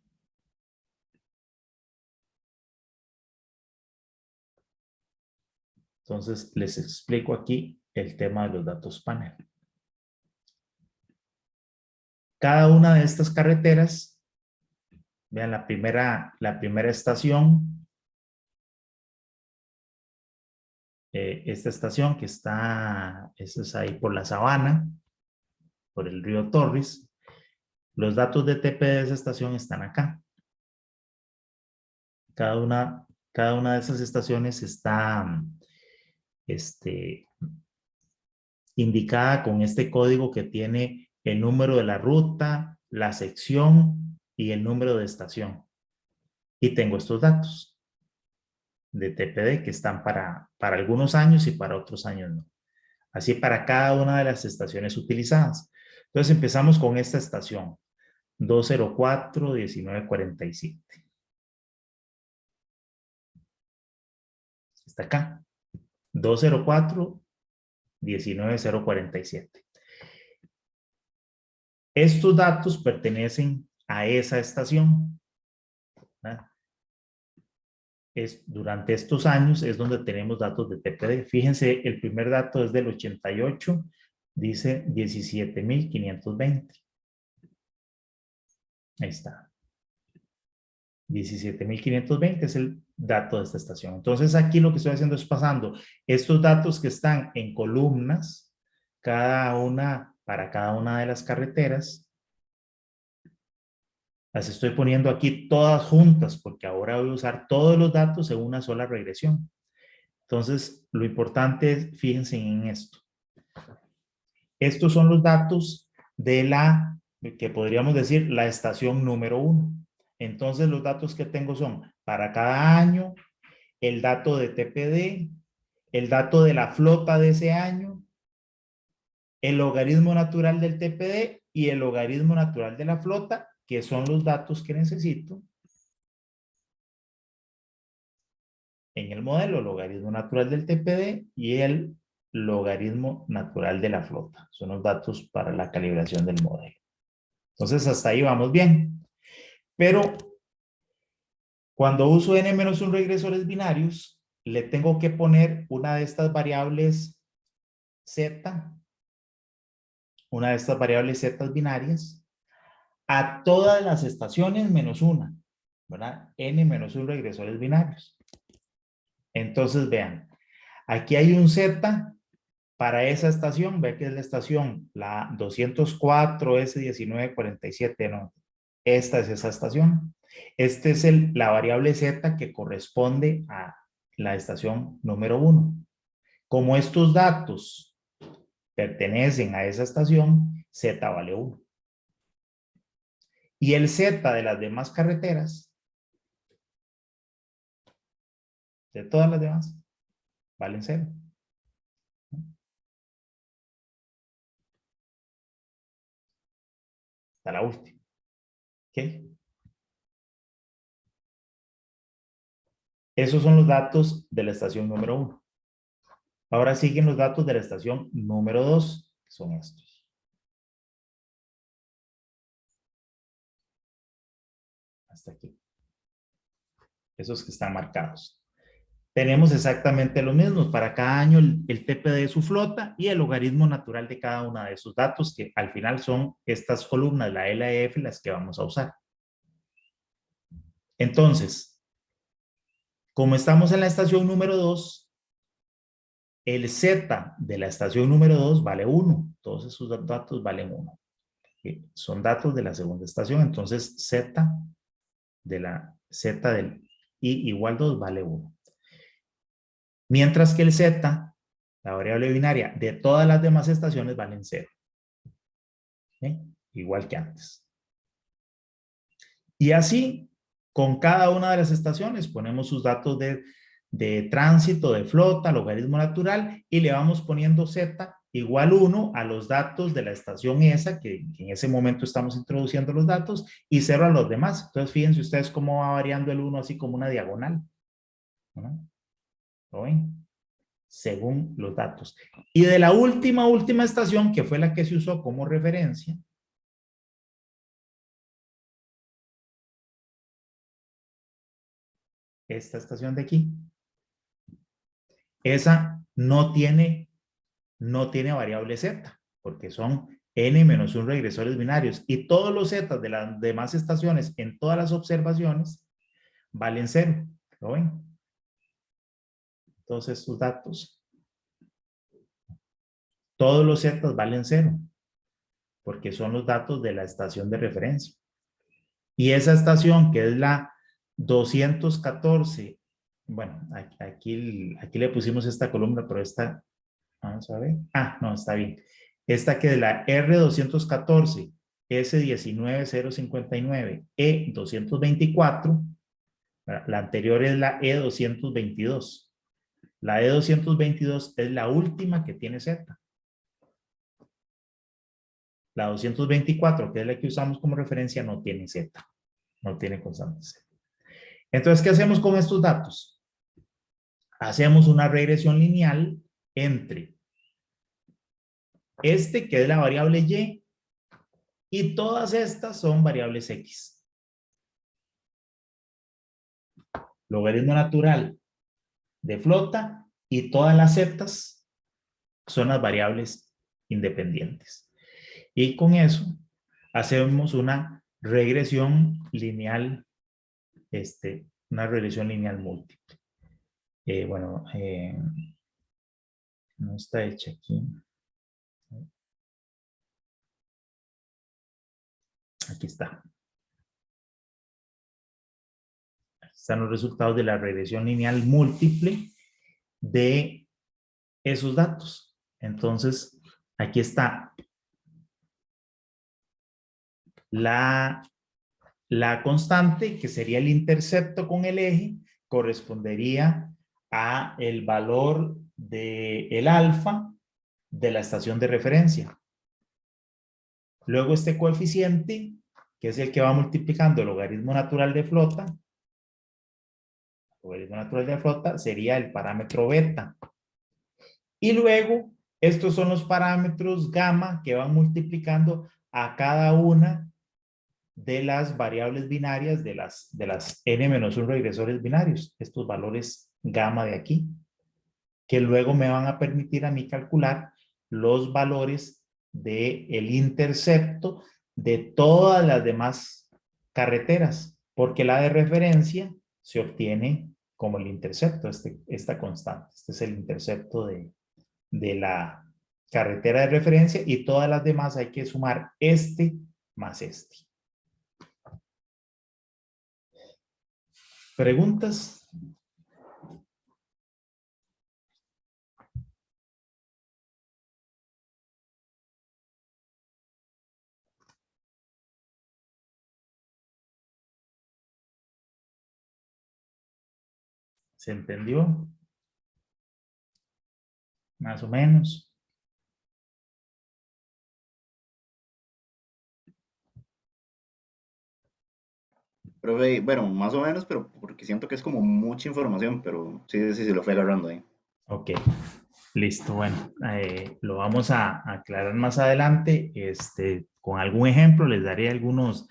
Entonces, les explico aquí el tema de los datos panel. Cada una de estas carreteras, vean la primera estación, esta estación que está, esa es ahí por la sabana, por el río Torres. Los datos de TP de esa estación están acá. Cada una de esas estaciones está indicada con este código que tiene el número de la ruta, la sección y el número de estación. Y tengo estos datos de TPD que están para algunos años y para otros años no. Así para cada una de las estaciones utilizadas. Entonces empezamos con esta estación, 204-1947. Está acá, 204-19047. Estos datos pertenecen a esa estación. ¿Verdad? Durante estos años es donde tenemos datos de TPD. Fíjense, el primer dato es del 88, dice 17.520. Ahí está. 17.520 es el dato de esta estación. Entonces aquí lo que estoy haciendo es pasando estos datos que están en columnas, para cada una de las carreteras. Las estoy poniendo aquí todas juntas porque ahora voy a usar todos los datos en una sola regresión. Entonces, lo importante es, fíjense en esto. Estos son los datos de que podríamos decir, la estación número 1. Entonces, los datos que tengo son para cada año, el dato de TPD, el dato de la flota de ese año, el logaritmo natural del TPD y el logaritmo natural de la flota, que son los datos que necesito en el modelo, logaritmo natural del TPD y el logaritmo natural de la flota. Son los datos para la calibración del modelo. Entonces, hasta ahí vamos bien. Pero cuando uso n-1 regresores binarios, le tengo que poner una de estas variables z, una de estas variables z binarias, a todas las estaciones menos una, ¿verdad? n-1 regresores binarios. Entonces, vean, aquí hay un z para esa estación, ve que es la estación, la 204 S1947, ¿no? Esta es esa estación. Esta es la variable z que corresponde a la estación número 1. Como estos datos pertenecen a esa estación, z vale 1. Y el z de las demás carreteras, de todas las demás, valen 0. Hasta la última. ¿Ok? Esos son los datos de la estación número 1. Ahora siguen los datos de la estación número 2, que son estos. Hasta aquí. Esos que están marcados. Tenemos exactamente lo mismo. Para cada año el TPD de su flota y el logaritmo natural de cada uno de esos datos, que al final son estas columnas, la L, la F, las que vamos a usar. Entonces, como estamos en la estación número 2, el Z de la estación número 2 vale 1. Todos esos datos valen 1. Son datos de la segunda estación, entonces Z de la Z del I igual 2 vale 1. Mientras que el Z, la variable binaria de todas las demás estaciones, valen 0. Igual que antes. Y así, con cada una de las estaciones, ponemos sus datos de tránsito, de flota, logaritmo natural, y le vamos poniendo Z igual 1 a los datos de la estación esa, que en ese momento estamos introduciendo los datos, y 0 a los demás. Entonces, fíjense ustedes cómo va variando el 1 así como una diagonal. ¿No? ¿Lo ven? Según los datos. Y de la última estación, que fue la que se usó como referencia, esta estación de aquí, esa no tiene variable z, porque son n-1 regresores binarios, y todos los z de las demás estaciones en todas las observaciones valen 0. ¿Lo ven? Entonces, sus datos, todos los z valen 0, porque son los datos de la estación de referencia. Y esa estación, que es la 214, bueno, aquí le pusimos esta columna, pero esta, vamos a ver. Ah, no, está bien. Esta que es la R214, S19059, E224. La anterior es la E222. La E222 es la última que tiene Z. La 224, que es la que usamos como referencia, no tiene Z. No tiene constante Z. Entonces, ¿qué hacemos con estos datos? Hacemos una regresión lineal entre este, que es la variable Y, y todas estas son variables X. Logaritmo natural de flota y todas las zetas son las variables independientes. Y con eso hacemos una regresión lineal, una regresión lineal múltiple. Bueno, no está hecha aquí. Aquí está. Aquí están los resultados de la regresión lineal múltiple de esos datos. Entonces, aquí está la La constante, que sería el intercepto con el eje, correspondería a el valor del alfa de la estación de referencia. Luego este coeficiente, que es el que va multiplicando el logaritmo natural de flota, sería el parámetro beta. Y luego, estos son los parámetros gamma que van multiplicando a cada una de las variables binarias de las n-1 regresores binarios, estos valores gamma de aquí, que luego me van a permitir a mí calcular los valores del intercepto de todas las demás carreteras, porque la de referencia se obtiene como el intercepto, esta constante. Este es el intercepto de la carretera de referencia y todas las demás hay que sumar este más este. ¿Preguntas? ¿Se entendió? Más o menos. Profe, bueno, más o menos, pero porque siento que es como mucha información, pero sí, sí, sí, lo fue agarrando ahí. Ok, listo. Bueno, lo vamos a aclarar más adelante. Con algún ejemplo les daré algunos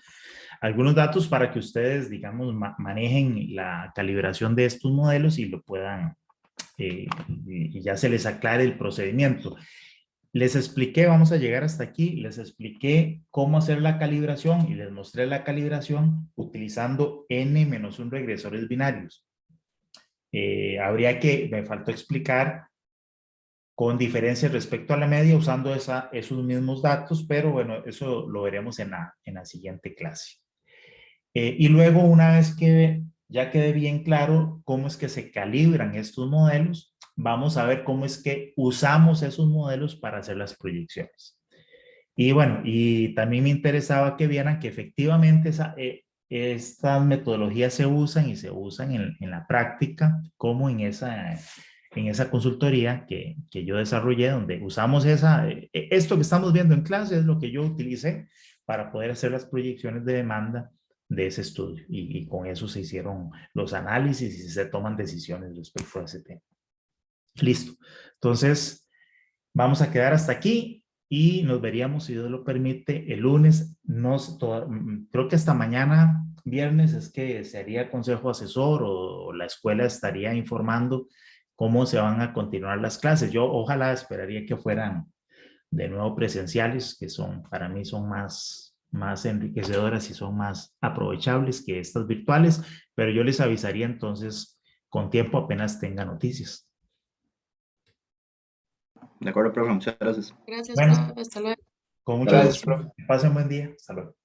datos para que ustedes, digamos, manejen la calibración de estos modelos y lo puedan, y ya se les aclare el procedimiento. Les expliqué, vamos a llegar hasta aquí, les expliqué cómo hacer la calibración y les mostré la calibración utilizando n-1 regresores binarios. Me faltó explicar con diferencia respecto a la media usando esos mismos datos, pero bueno, eso lo veremos en la siguiente clase. Y luego, una vez que ya quede bien claro cómo es que se calibran estos modelos, vamos a ver cómo es que usamos esos modelos para hacer las proyecciones. Y bueno, y también me interesaba que vieran que efectivamente estas metodologías se usan y se usan en la práctica, como en esa consultoría que yo desarrollé, donde usamos esto que estamos viendo en clase es lo que yo utilicé para poder hacer las proyecciones de demanda de ese estudio. Y con eso se hicieron los análisis y se toman decisiones respecto a ese tema. Listo. Entonces, vamos a quedar hasta aquí y nos veríamos, si Dios lo permite, el lunes. Creo que hasta mañana, viernes, es que se haría consejo asesor o la escuela estaría informando cómo se van a continuar las clases. Yo ojalá esperaría que fueran de nuevo presenciales, que para mí son más enriquecedoras y son más aprovechables que estas virtuales, pero yo les avisaría entonces con tiempo apenas tenga noticias. De acuerdo, profe, muchas gracias. Gracias, Bueno, profe. Hasta luego. con mucho Gracias, gusto. profe. Que pasen buen día. Hasta luego.